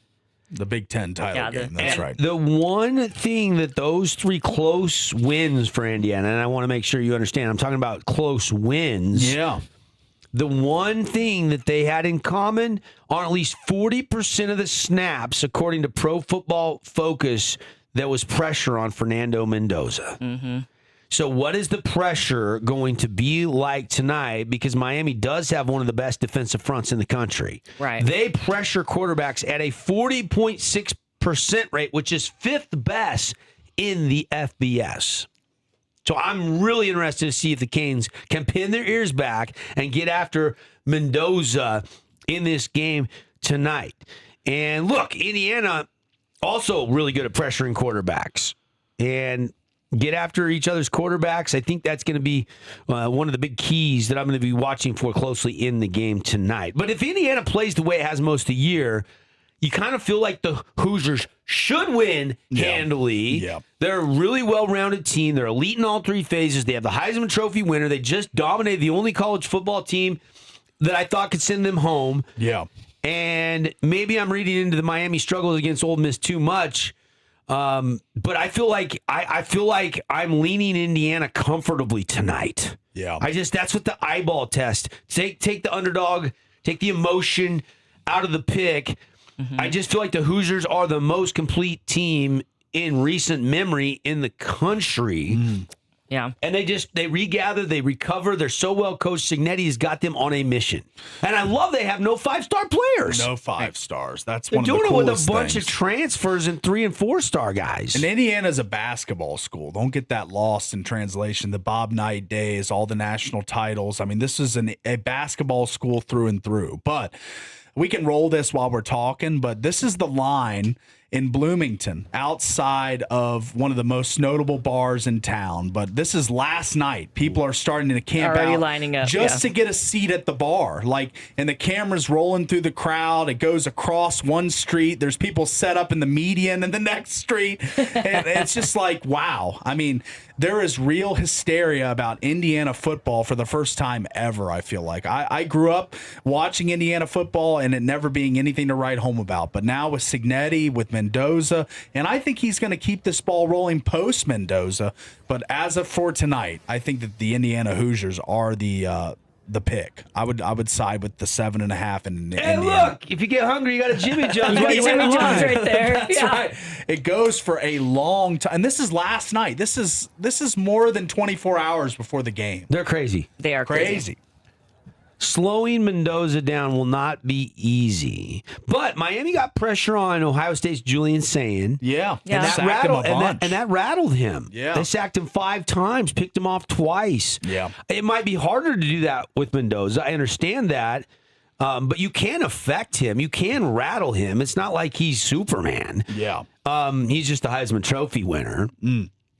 The Big Ten title game. That's right. The one thing that those 3 close wins for Indiana, and I want to make sure you understand, I'm talking about close wins. Yeah. The one thing that they had in common on at least 40% of the snaps, according to Pro Football Focus, there was pressure on Fernando Mendoza. Mm-hmm. So what is the pressure going to be like tonight? Because Miami does have one of the best defensive fronts in the country. Right. They pressure quarterbacks at a 40.6% rate, which is 5th best in the FBS. So I'm really interested to see if the Canes can pin their ears back and get after Mendoza in this game tonight. And look, Indiana also really good at pressuring quarterbacks. And get after each other's quarterbacks. I think that's going to be one of the big keys that I'm going to be watching for closely in the game tonight. But if Indiana plays the way it has most of the year, you kind of feel like the Hoosiers should win handily. Yeah. They're a really well-rounded team. They're elite in all 3 phases. They have the Heisman Trophy winner. They just dominated the only college football team that I thought could send them home. Yeah. And maybe I'm reading into the Miami struggles against Ole Miss too much. But I feel like I'm leaning Indiana comfortably tonight. Yeah. That's what the eyeball test. Take the underdog, take the emotion out of the pick. Mm-hmm. I just feel like the Hoosiers are the most complete team in recent memory in the country. Yeah. And they regather, they recover. They're so well coached. Signetti has got them on a mission. And I love they have no 5-star players. No 5 stars. That's They're one of the doing it coolest with a bunch things. of transfers and 3- and 4-star guys. And Indiana's a basketball school. Don't get that lost in translation. The Bob Knight days, all the national titles. I mean, this is a basketball school through and through. But we can roll this while we're talking, but this is the line in Bloomington outside of one of the most notable bars in town. But this is last night. People are starting to camp Already out lining up, just to get a seat at the bar. And the camera's rolling through the crowd. It goes across one street. There's people set up in the median in the next street. And it's just like, wow. I mean, there is real hysteria about Indiana football for the first time ever, I feel like. I grew up watching Indiana football and it never being anything to write home about. But now with Signetti, with Mendoza, and I think he's going to keep this ball rolling post Mendoza. But as of for tonight, I think that the Indiana Hoosiers are the pick. I would side with the 7.5 in Hey, Indiana. look, if you get hungry, you got a Jimmy John's. You got Why you Jimmy waiting in John's line? right there. That's right. It goes for a long time. And this is last night. This is more than 24 hours before the game. They're crazy. They are Crazy. Slowing Mendoza down will not be easy. But Miami got pressure on Ohio State's Julian Sand. Yeah. Yeah. And that, Sacked him a bunch. and that rattled him. Yeah. They sacked him 5 times, picked him off twice. Yeah. It might be harder to do that with Mendoza. I understand that. But you can affect him. You can rattle him. It's not like he's Superman. Yeah. He's just a Heisman Trophy winner.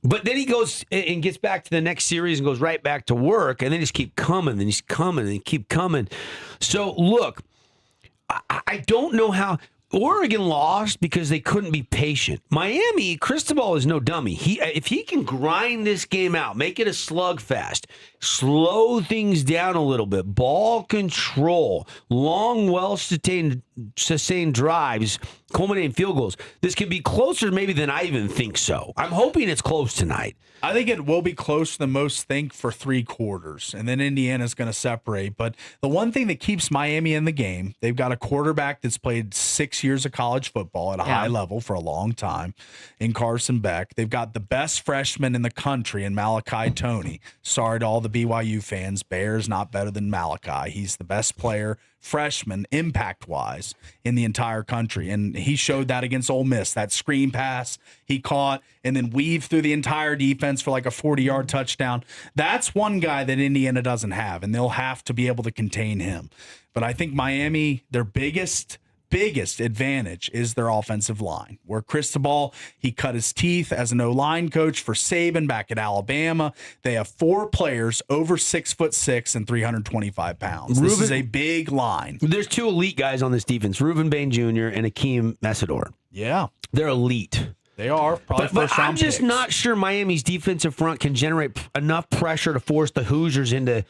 But then he goes and gets back to the next series and goes right back to work, and then just keep coming, and he's coming, and keep coming. So, look, I don't know how Oregon lost because they couldn't be patient. Miami, Cristobal is no dummy. If he can grind this game out, make it a slugfest, slow things down a little bit, ball control, long, well-sustained drives, culminating field goals, this could be closer maybe than I even think so. I'm hoping it's close tonight. I think it will be closer than most think for 3 quarters, and then Indiana's going to separate. But the one thing that keeps Miami in the game, they've got a quarterback that's played 6 years of college football at a high level for a long time in Carson Beck. They've got the best freshman in the country in Malachi Toney. Sorry to all the BYU fans. Bear's not better than Malachi. He's the best player, freshman, impact-wise, in the entire country. And he showed that against Ole Miss. That screen pass he caught and then weaved through the entire defense for like a 40-yard touchdown. That's one guy that Indiana doesn't have, and they'll have to be able to contain him. But I think Miami, their biggest advantage is their offensive line, where Cristobal, he cut his teeth as an O-line coach for Saban back at Alabama. They have 4 players over 6'6" and 325 pounds. This is a big line. There's 2 elite guys on this defense, Reuben Bain Jr. and Akeem Messidor. Yeah. They're elite. They are probably But first round I'm just picks. not sure Miami's defensive front can generate enough pressure to force the Hoosiers into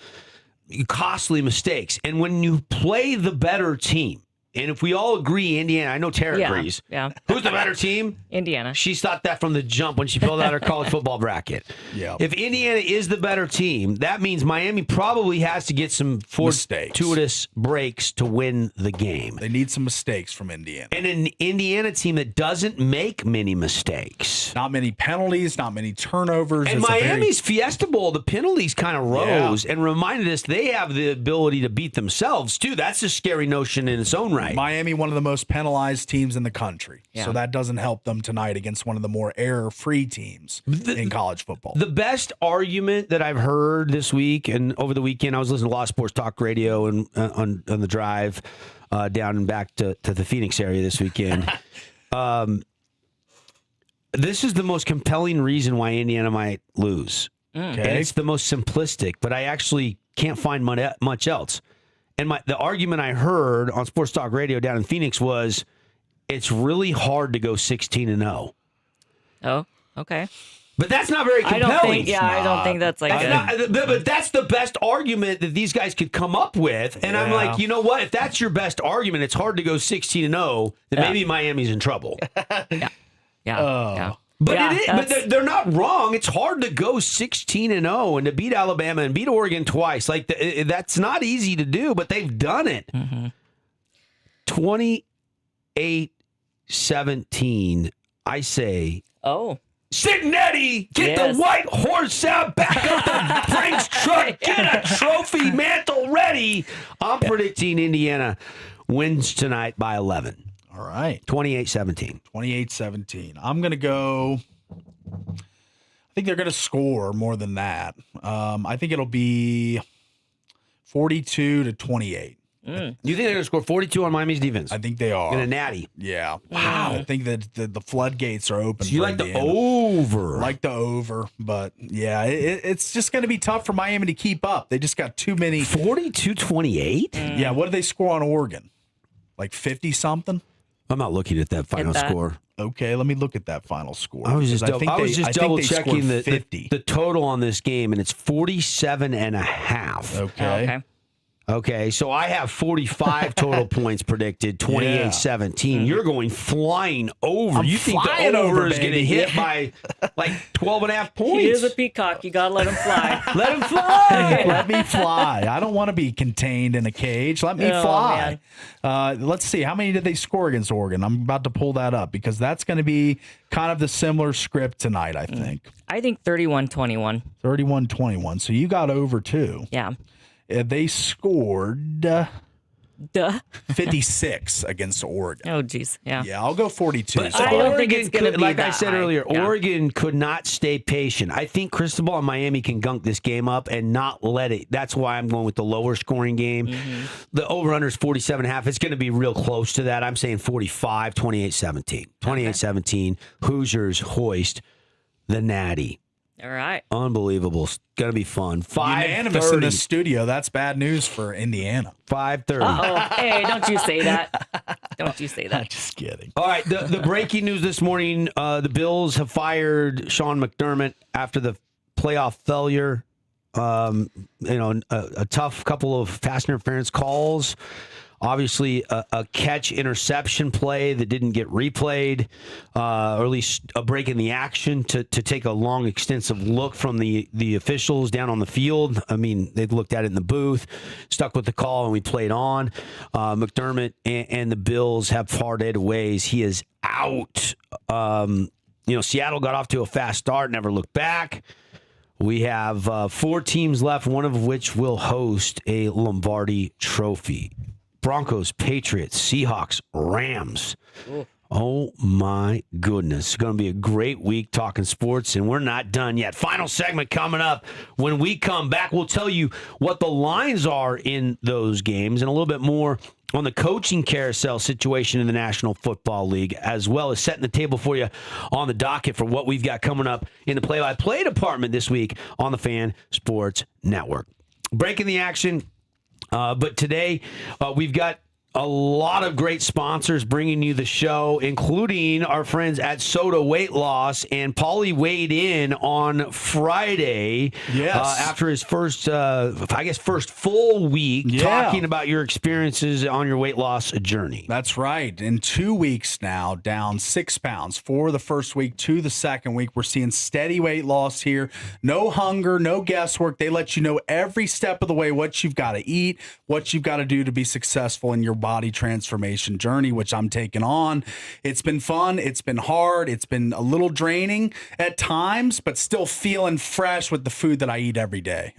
costly mistakes. And when you play the better team, and if we all agree, Indiana, I know Tara agrees. Yeah. Who's the better team? Indiana. She's thought that from the jump when she filled out her college football bracket. Yeah. If Indiana is the better team, that means Miami probably has to get some fortuitous breaks to win the game. They need some mistakes from Indiana. And an Indiana team that doesn't make many mistakes. Not many penalties, not many turnovers. And It's a Miami's Fiesta Bowl, the penalties kind of rose and reminded us they have the ability to beat themselves, too. That's a scary notion in its own right. Miami, one of the most penalized teams in the country. Yeah. So that doesn't help them tonight against one of the more error-free teams in college football. The best argument that I've heard this week and over the weekend, I was listening to a lot of sports talk radio and on the drive down and back to the Phoenix area this weekend. This is the most compelling reason why Indiana might lose. And it's the most simplistic, but I actually can't find much else. And the argument I heard on Sports Talk Radio down in Phoenix was it's really hard to go 16-0. Oh, okay. But that's not very compelling. I don't think that's like But that's the best argument that these guys could come up with. And I'm like, you know what? If that's your best argument, it's hard to go 16-0, then maybe Miami's in trouble. Yeah. But Yeah, it is, but they're not wrong. It's hard to go 16-0 and to beat Alabama and beat Oregon twice. Like that's not easy to do, but they've done it. 28-17. I say Oh. Cincinnati, get Yes. the white horse out, back up the Brinks truck, get a trophy mantle ready. I'm predicting Indiana wins tonight by 11. All right. 28-17. 28-17. I'm going to go. I think they're going to score more than that. I think it'll be 42-28. You think they're going to score 42 on Miami's defense? I think they are. In a natty. Yeah. Wow. I think that the floodgates are open. So you for like the Indiana. over. Like the over, but yeah, it's just going to be tough for Miami to keep up. They just got too many. 42-28? Yeah, what did they score on Oregon? Like 50-something? I'm not looking at that final score. Okay, let me look at that final score. I was just because double they checking scored 50. the total on this game, and it's 47.5. Okay. Okay, so I have 45 total points predicted, 28-17. You're going flying over. I'm You think the flying over over, is going to baby. hit by like 12.5 points? He is a peacock. You got to let him fly. Let him fly. Let me fly. I don't want to be contained in a cage. Let me fly. Let's see. How many did they score against Oregon? I'm about to pull that up because that's going to be kind of the similar script tonight, I think. I think 31-21. 31-21. So you got over too. Yeah. They scored Duh. 56 against Oregon. Oh, geez. Yeah. Yeah, I'll go 42. But I don't think it's gonna could, be like I that said high. earlier, Yeah. Oregon could not stay patient. I think Cristobal and Miami can gunk this game up and not let it. That's why I'm going with the lower scoring game. The over-under is 47.5. It's going to be real close to that. I'm saying 45, 28-17. 28-17. Hoosiers hoist the natty. All right. Unbelievable. It's going to be fun. Unanimous in 5:30. the studio. That's bad news for Indiana. 5:30. Oh, hey, don't you say that. Don't you say that. Just kidding. All right, the breaking news this morning, the Bills have fired Sean McDermott after the playoff failure. A tough couple of pass interference calls. Obviously, a catch interception play that didn't get replayed, or at least a break in the action to take a long, extensive look from the officials down on the field. I mean, they looked at it in the booth, stuck with the call, and we played on. McDermott and the Bills have parted ways. He is out. Seattle got off to a fast start, never looked back. We have 4 teams left, one of which will host a Lombardi Trophy. Broncos, Patriots, Seahawks, Rams. Oh, my goodness. It's going to be a great week talking sports, and we're not done yet. Final segment coming up. When we come back, we'll tell you what the lines are in those games and a little bit more on the coaching carousel situation in the National Football League, as well as setting the table for you on the docket for what we've got coming up in the play-by-play department this week on the Fan Sports Network. Breaking the action. But today, we've got a lot of great sponsors bringing you the show, including our friends at Soda Weight Loss. And Paulie weighed in on Friday after his first full week talking about your experiences on your weight loss journey. That's right. In 2 weeks now, down 6 pounds for the first week to the second week. We're seeing steady weight loss here. No hunger, no guesswork. They let you know every step of the way what you've got to eat, what you've got to do to be successful in your body transformation journey, which I'm taking on. It's been fun. It's been hard. It's been a little draining at times, but still feeling fresh with the food that I eat every day.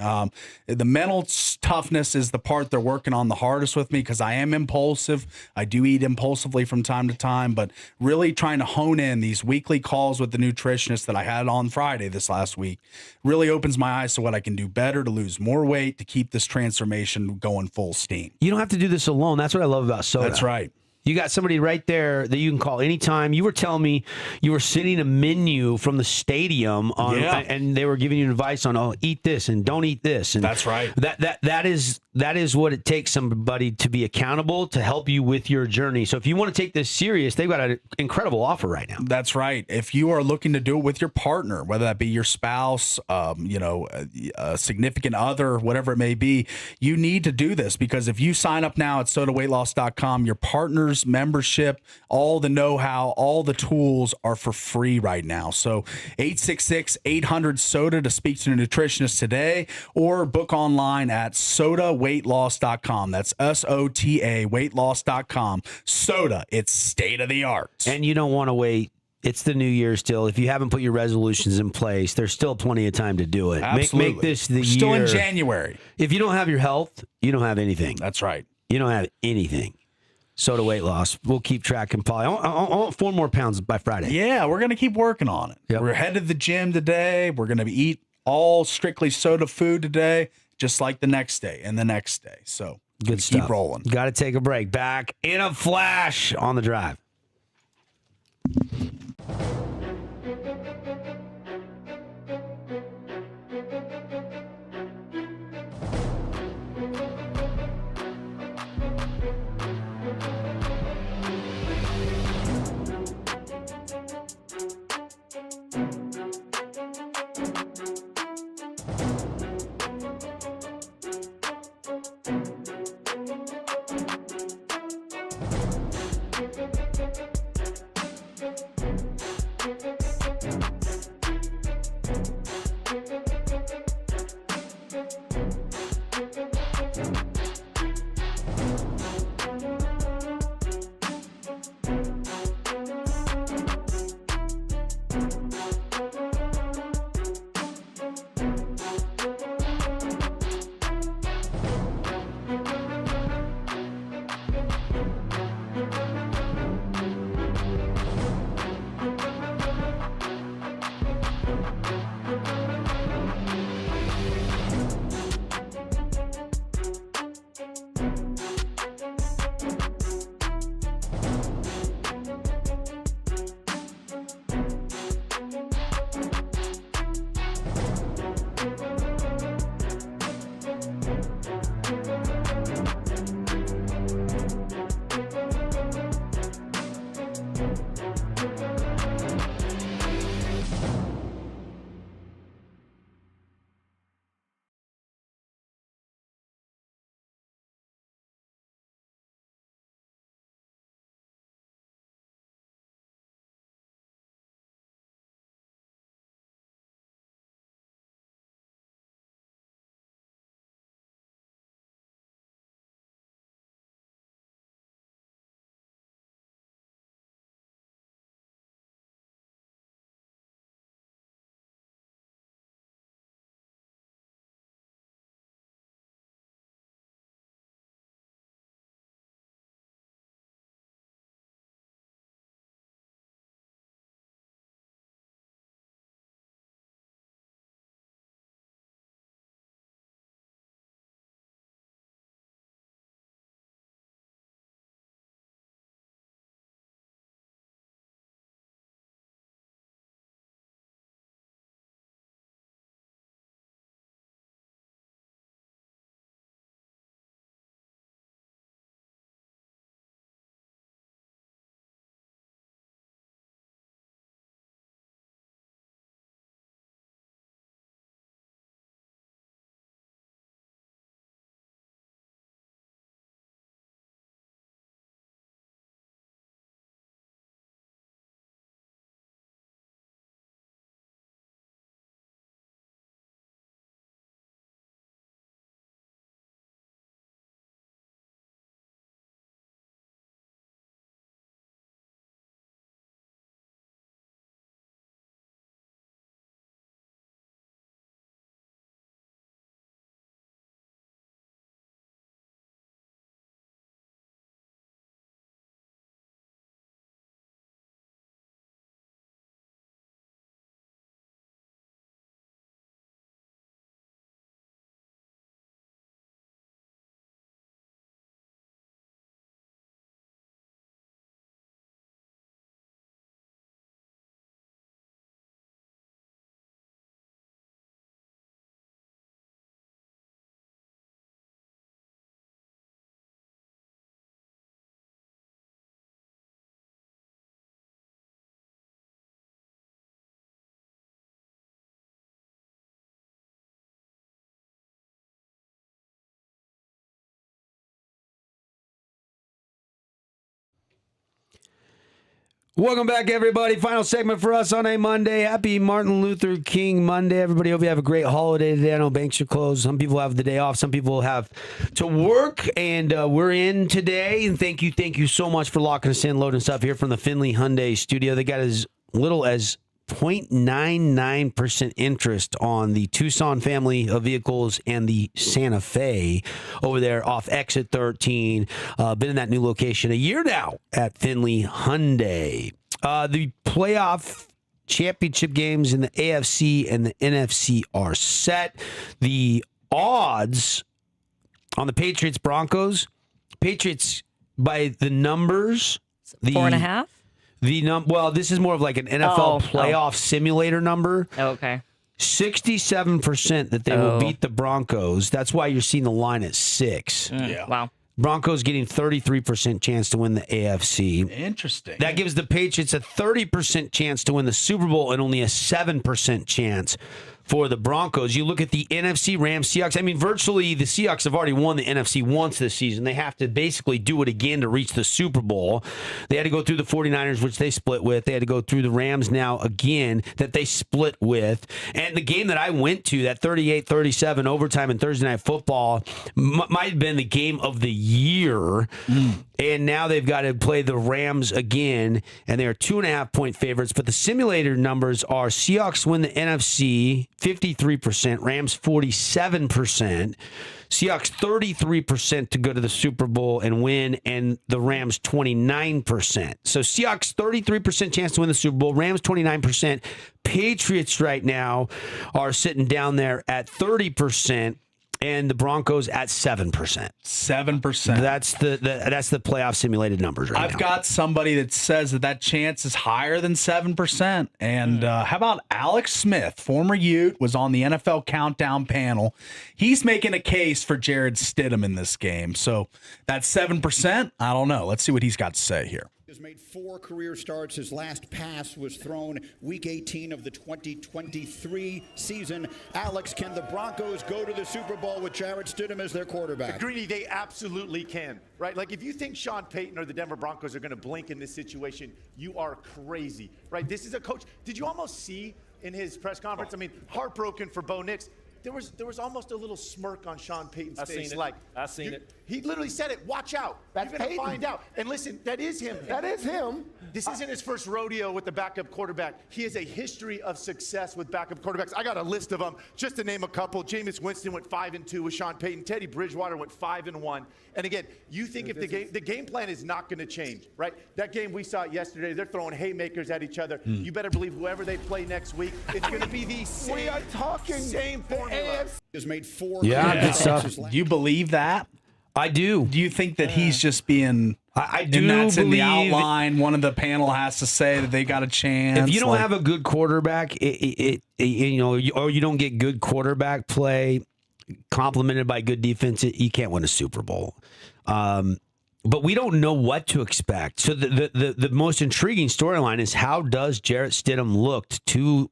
The mental toughness is the part they're working on the hardest with me because I am impulsive. I do eat impulsively from time to time, but really trying to hone in these weekly calls with the nutritionist that I had on Friday this last week really opens my eyes to what I can do better to lose more weight, to keep this transformation going full steam. You don't have to do this alone. That's what I love about Soda. That's right. You got somebody right there that you can call anytime. You were telling me you were sitting a menu from the stadium and they were giving you advice on, eat this and don't eat this. And that's right. That is what it takes somebody to be accountable to help you with your journey. So if you want to take this serious, they've got an incredible offer right now. That's right. If you are looking to do it with your partner, whether that be your spouse, a significant other, whatever it may be, you need to do this because if you sign up now at sodaweightloss.com, your partner's membership, all the know-how, all the tools are for free right now. So 866-800-SODA to speak to a nutritionist today or book online at sodaweightloss.com. That's SOTA weightloss.com. Soda, it's state of the art. And you don't want to wait It's the new year still. If you haven't put your resolutions in place, there's still plenty of time to do it. Absolutely. Make this the We're still year. in January. If you don't have your health, you don't have anything. That's right. You don't have anything. So to weight loss. We'll keep tracking, Paul. I want 4 more pounds by Friday. Yeah, we're going to keep working on it. Yep. We're headed to the gym today. We're going to eat all strictly soda food today, just like the next day and the next day. So Good stuff. Keep rolling. Got to take a break. Back in a flash on the drive. Welcome back, everybody. Final segment for us on a Monday. Happy Martin Luther King Monday, everybody. Hope you have a great holiday today. I know banks are closed. Some people have the day off. Some people have to work, and we're in today. And thank you so much for locking us in, loading stuff here from the Finley Hyundai studio. They got little as 0.99% interest on the Tucson family of vehicles and the Santa Fe over there off exit 13. Been in that new location a year now at Finley Hyundai. The playoff championship games in the AFC and the NFC are set. The odds on the Patriots Broncos, Patriots by the numbers, 4.5. Well, this is more of like an NFL playoff simulator number. Oh, okay. 67% that they will beat the Broncos. That's why you're seeing the line at 6. Yeah. Wow. Broncos getting 33% chance to win the AFC. Interesting. That gives the Patriots a 30% chance to win the Super Bowl and only a 7% chance for the Broncos. You look at the NFC, Rams, Seahawks. I mean, virtually the Seahawks have already won the NFC once this season. They have to basically do it again to reach the Super Bowl. They had to go through the 49ers, which they split with. They had to go through the Rams now again that they split with. And the game that I went to, that 38-37 overtime in Thursday Night Football, might have been the game of the year. And now they've got to play the Rams again, and they are 2.5-point favorites. But the simulator numbers are Seahawks win the NFC 53%, Rams 47%, Seahawks 33% to go to the Super Bowl and win, and the Rams 29%. So Seahawks 33% chance to win the Super Bowl, Rams 29%. Patriots right now are sitting down there at 30%. And the Broncos at 7%. 7%. That's the playoff simulated numbers right now. I've got somebody that says that chance is higher than 7%. And how about Alex Smith, former Ute, was on the NFL Countdown panel. He's making a case for Jared Stidham in this game. So that's 7%. I don't know. Let's see what he's got to say here. Has made 4 career starts. His last pass was thrown week 18 of the 2023 season. Alex, can the Broncos go to the Super Bowl with Jarrett Stidham as their quarterback? Greeny, they absolutely can, right? Like, if you think Sean Payton or the Denver Broncos are going to blink in this situation, you are crazy, right? This is a coach. Did you almost see in his press conference? I mean, heartbroken for Bo Nix. There was almost a little smirk on Sean Payton's face. I've seen it. He literally said it. Watch out. That's You're going to Payton. find out. And listen, that is him. That is him. This isn't his first rodeo with the backup quarterback. He has a history of success with backup quarterbacks. I got a list of them, just to name a couple. Jameis Winston went 5-2 with Sean Payton. Teddy Bridgewater went 5-1. And again, you think if the game plan is not going to change, right? That game we saw yesterday, they're throwing haymakers at each other. You better believe whoever they play next week, it's going to be the same formula. Has made 4 good stuff. Do you believe that? I do. Do you think that he's just being... I do and that's in the believe outline. One of the panel has to say that they got a chance. If you don't have a good quarterback, or you don't get good quarterback play complemented by good defense, you can't win a Super Bowl. But we don't know what to expect. So the most intriguing storyline is, how does Jarrett Stidham look 2+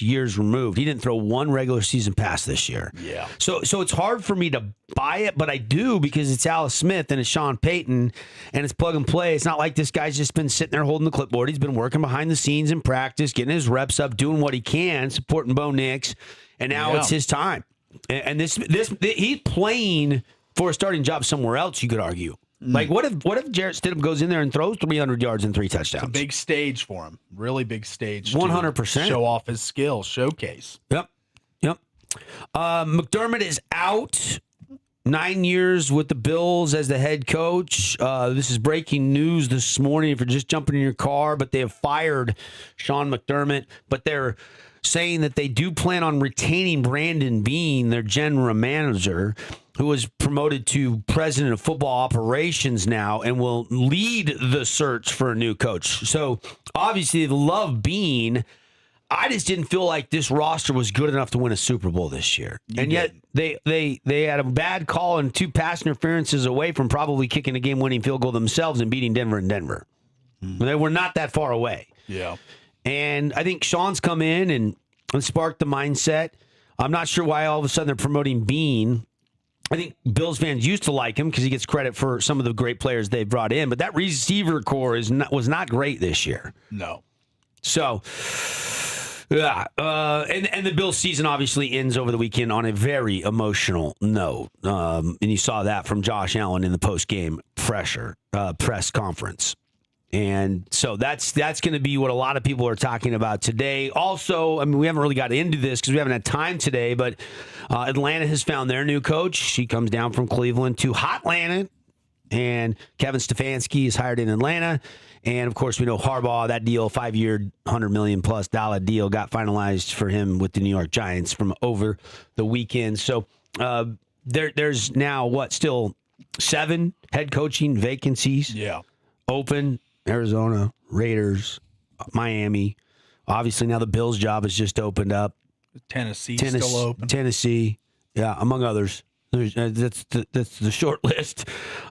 years removed? He didn't throw one regular season pass this year. Yeah. So it's hard for me to buy it, but I do, because it's Alex Smith and it's Sean Payton and it's plug and play. It's not like this guy's just been sitting there holding the clipboard. He's been working behind the scenes in practice, getting his reps up, doing what he can, supporting Bo Nix, and now it's his time. And this he's playing for a starting job somewhere else, you could argue. Like, what if Jarrett Stidham goes in there and throws 300 yards and 3 touchdowns? It's a big stage for him. Really big stage. 100%. Show off his skill, showcase. Yep. McDermott is out. 9 years with the Bills as the head coach. This is breaking news this morning if you're just jumping in your car, but they have fired Sean McDermott, but they're saying that they do plan on retaining Brandon Beane, their general manager, who was promoted to president of football operations now and will lead the search for a new coach. So obviously they love Beane. I just didn't feel like this roster was good enough to win a Super Bowl this year. Yet they had a bad call and 2 pass interferences away from probably kicking a game-winning field goal themselves and beating Denver in Denver. They were not that far away. Yeah. And I think Sean's come in and sparked the mindset. I'm not sure why all of a sudden they're promoting Beane. I think Bills fans used to like him because he gets credit for some of the great players they've brought in, but that receiver core was not great this year. No. So, yeah. And the Bills season obviously ends over the weekend on a very emotional note. And you saw that from Josh Allen in the post-game press conference. And so that's going to be what a lot of people are talking about today. Also, I mean, we haven't really got into this because we haven't had time today, but Atlanta has found their new coach. She comes down from Cleveland to Hotlanta, and Kevin Stefanski is hired in Atlanta. And, of course, we know Harbaugh, that deal, 5-year, $100 million+ deal got finalized for him with the New York Giants from over the weekend. So there's now, still 7 head coaching vacancies open. Arizona, Raiders, Miami. Obviously, now the Bills' job has just opened up. Tennessee still open. Tennessee, among others. That's the short list.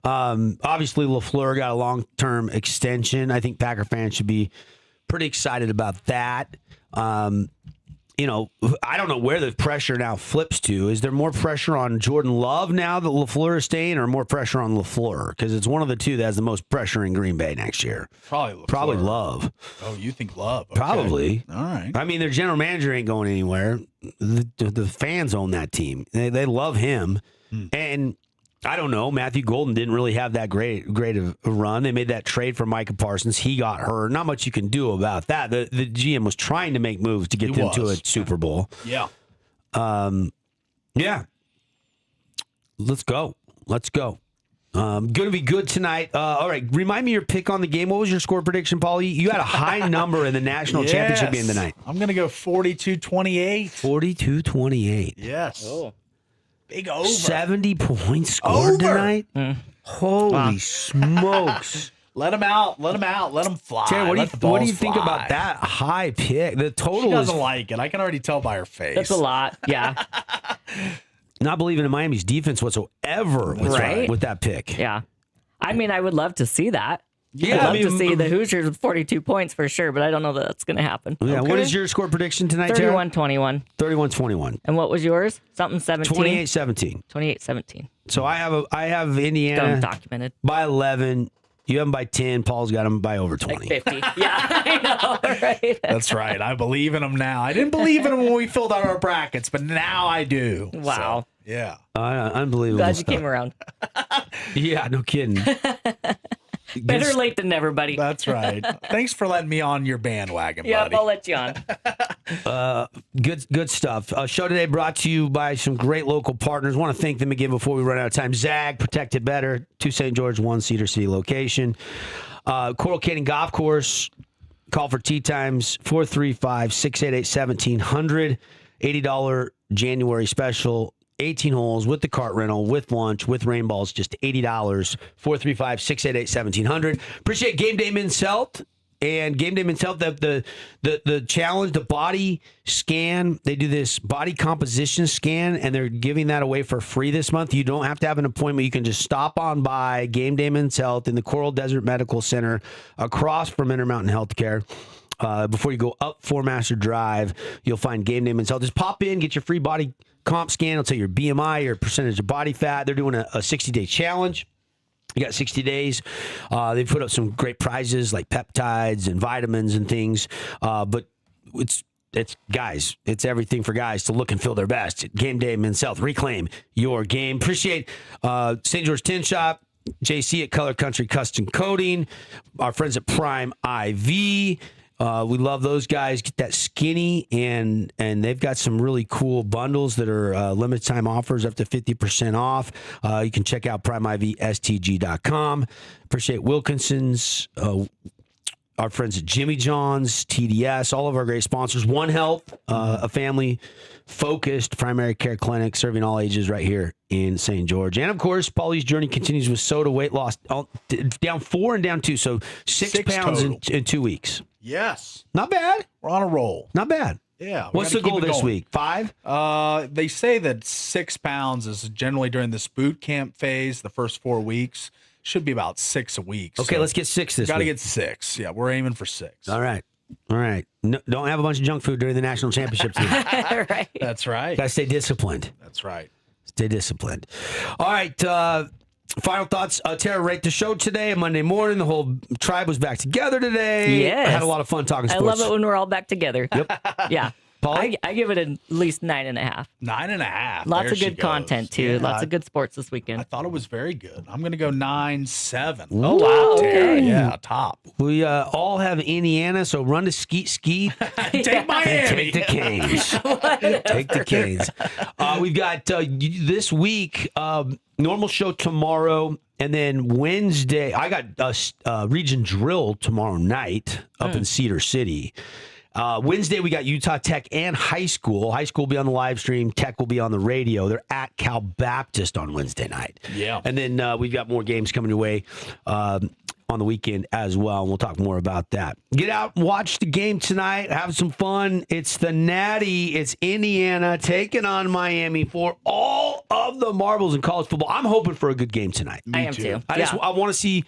Obviously, LaFleur got a long-term extension. I think Packer fans should be pretty excited about that. I don't know where the pressure now flips to. Is there more pressure on Jordan Love now that LaFleur is staying, or more pressure on LaFleur? Because it's one of the two that has the most pressure in Green Bay next year. Probably Love. Oh, you think Love? Okay. Probably. All right. I mean, their general manager ain't going anywhere. The fans own that team. They love him. And I don't know. Matthew Golden didn't really have that great of a run. They made that trade for Micah Parsons. He got hurt. Not much you can do about that. The GM was trying to make moves to get them to a Super Bowl. Yeah. Yeah. Let's go. Going to be good tonight. All right. Remind me your pick on the game. What was your score prediction, Paulie? You had a high number in the national championship game tonight. I'm going to go 42-28. 42-28. Yes. Oh. Big over. 70 points scored tonight? Holy smokes. Let him out. Let him fly. Terry, what do you think about that high pick? The total she doesn't like it. I can already tell by her face. That's a lot. Yeah. Not believing in Miami's defense whatsoever with that pick. Yeah. I mean, I would love to see that. Yeah, I'd love to see the Hoosiers with 42 points for sure, but I don't know that that's going to happen. Yeah. Okay. What is your score prediction tonight, Terry? 31-21. 31-21. And what was yours? Something 17? 28-17. 28-17. So I have Indiana documented by 11. You have them by 10. Paul's got them by over 20. Like 50. Yeah, I know, right? That's right. I believe in them now. I didn't believe in them when we filled out our brackets, but now I do. Wow. So, yeah. Unbelievable. Glad you came around. Yeah, no kidding. Better late than never, buddy. That's right. Thanks for letting me on your bandwagon, buddy. Yep, I'll let you on. Good stuff. Show today brought to you by some great local partners. Want to thank them again before we run out of time. Zag, Protect It Better, 2 St. George, 1 Cedar City location. Coral Canyon Golf Course. Call for tee times, 435-688-1700. $80 January special. 18 holes with the cart rental, with lunch, with rain balls, just $80. 435-688-1700. Appreciate Game Day Men's Health. And Game Day Men's Health, the challenge, the body scan, they do this body composition scan, and they're giving that away for free this month. You don't have to have an appointment. You can just stop on by Game Day Men's Health in the Coral Desert Medical Center across from Intermountain Healthcare. Before you go up Four Master Drive, you'll find Game Day Men's Health. Just pop in, get your free body comp scan. It'll tell you your BMI, your percentage of body fat. They're doing a 60-day challenge. You got 60 days. They put up some great prizes like peptides and vitamins and things. But it's guys. It's everything for guys to look and feel their best. Game Day Men's Health. Reclaim your game. Appreciate St. George Tin Shop, JC at Color Country Custom Coating, our friends at Prime IV. We love those guys. Get that skinny, and they've got some really cool bundles that are limited time offers up to 50% off. You can check out PrimeIVSTG.com. Appreciate Wilkinson's, our friends at Jimmy John's, TDS, all of our great sponsors. One Health, a family-focused primary care clinic serving all ages right here in St. George. And, of course, Paulie's journey continues with soda weight loss, down 4 and down 2, so 6 pounds in 2 weeks. Yes. Not bad. We're on a roll. Not bad. Yeah. What's the goal this week? 5? They say that 6 pounds is generally during this boot camp phase, the first 4 weeks. Should be about 6 a week. Okay, so let's get 6 this week. Got to get 6. Yeah, we're aiming for 6. All right. No, don't have a bunch of junk food during the national championships. Right. That's right. Got to stay disciplined. That's right. Stay disciplined. All right. Final thoughts. Tara, rate the show today, Monday morning. The whole tribe was back together today. Yes. I had a lot of fun talking sports. I love it when we're all back together. Yep. Yeah. I give it at least 9.5. 9.5. Lots There of she good goes. content, too. Yeah, Lots of good sports this weekend. I thought it was very good. I'm going to go 9.7. Oh, wow. Tara, Okay. yeah, top. We all have Indiana, so run to Skeet. Take Miami. Take the Canes. Take the Canes. We've got this week, normal show tomorrow, and then Wednesday. I got region drill tomorrow night up in Cedar City. Wednesday, we got Utah Tech and high school. High school will be on the live stream. Tech will be on the radio. They're at Cal Baptist on Wednesday night. Yeah. And then we've got more games coming your way on the weekend as well. And we'll talk more about that. Get out and watch the game tonight. Have some fun. It's the Natty. It's Indiana taking on Miami for all of the marbles in college football. I'm hoping for a good game tonight. I am too. I want to see,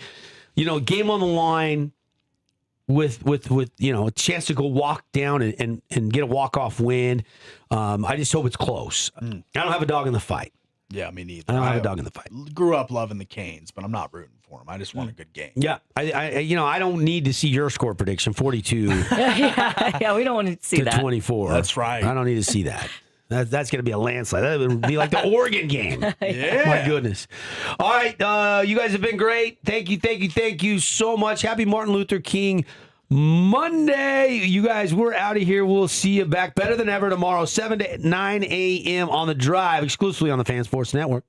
game on the line with a chance to go walk down and get a walk-off win. I just hope it's close. I don't have a dog in the fight. Yeah, me neither. I don't have a dog in the fight. Grew up loving the Canes, but I'm not rooting for them. I just want a good game. Yeah, I don't need to see your score prediction 42 yeah, we don't want to see to that. 24. That's right. I don't need to see that. That's going to be a landslide. That would be like the Oregon game. Yeah. My goodness. All right, you guys have been great. Thank you so much. Happy Martin Luther King Monday. You guys, we're out of here. We'll see you back better than ever tomorrow, 7 to 9 a.m. on The Drive, exclusively on the Fan Sports Network.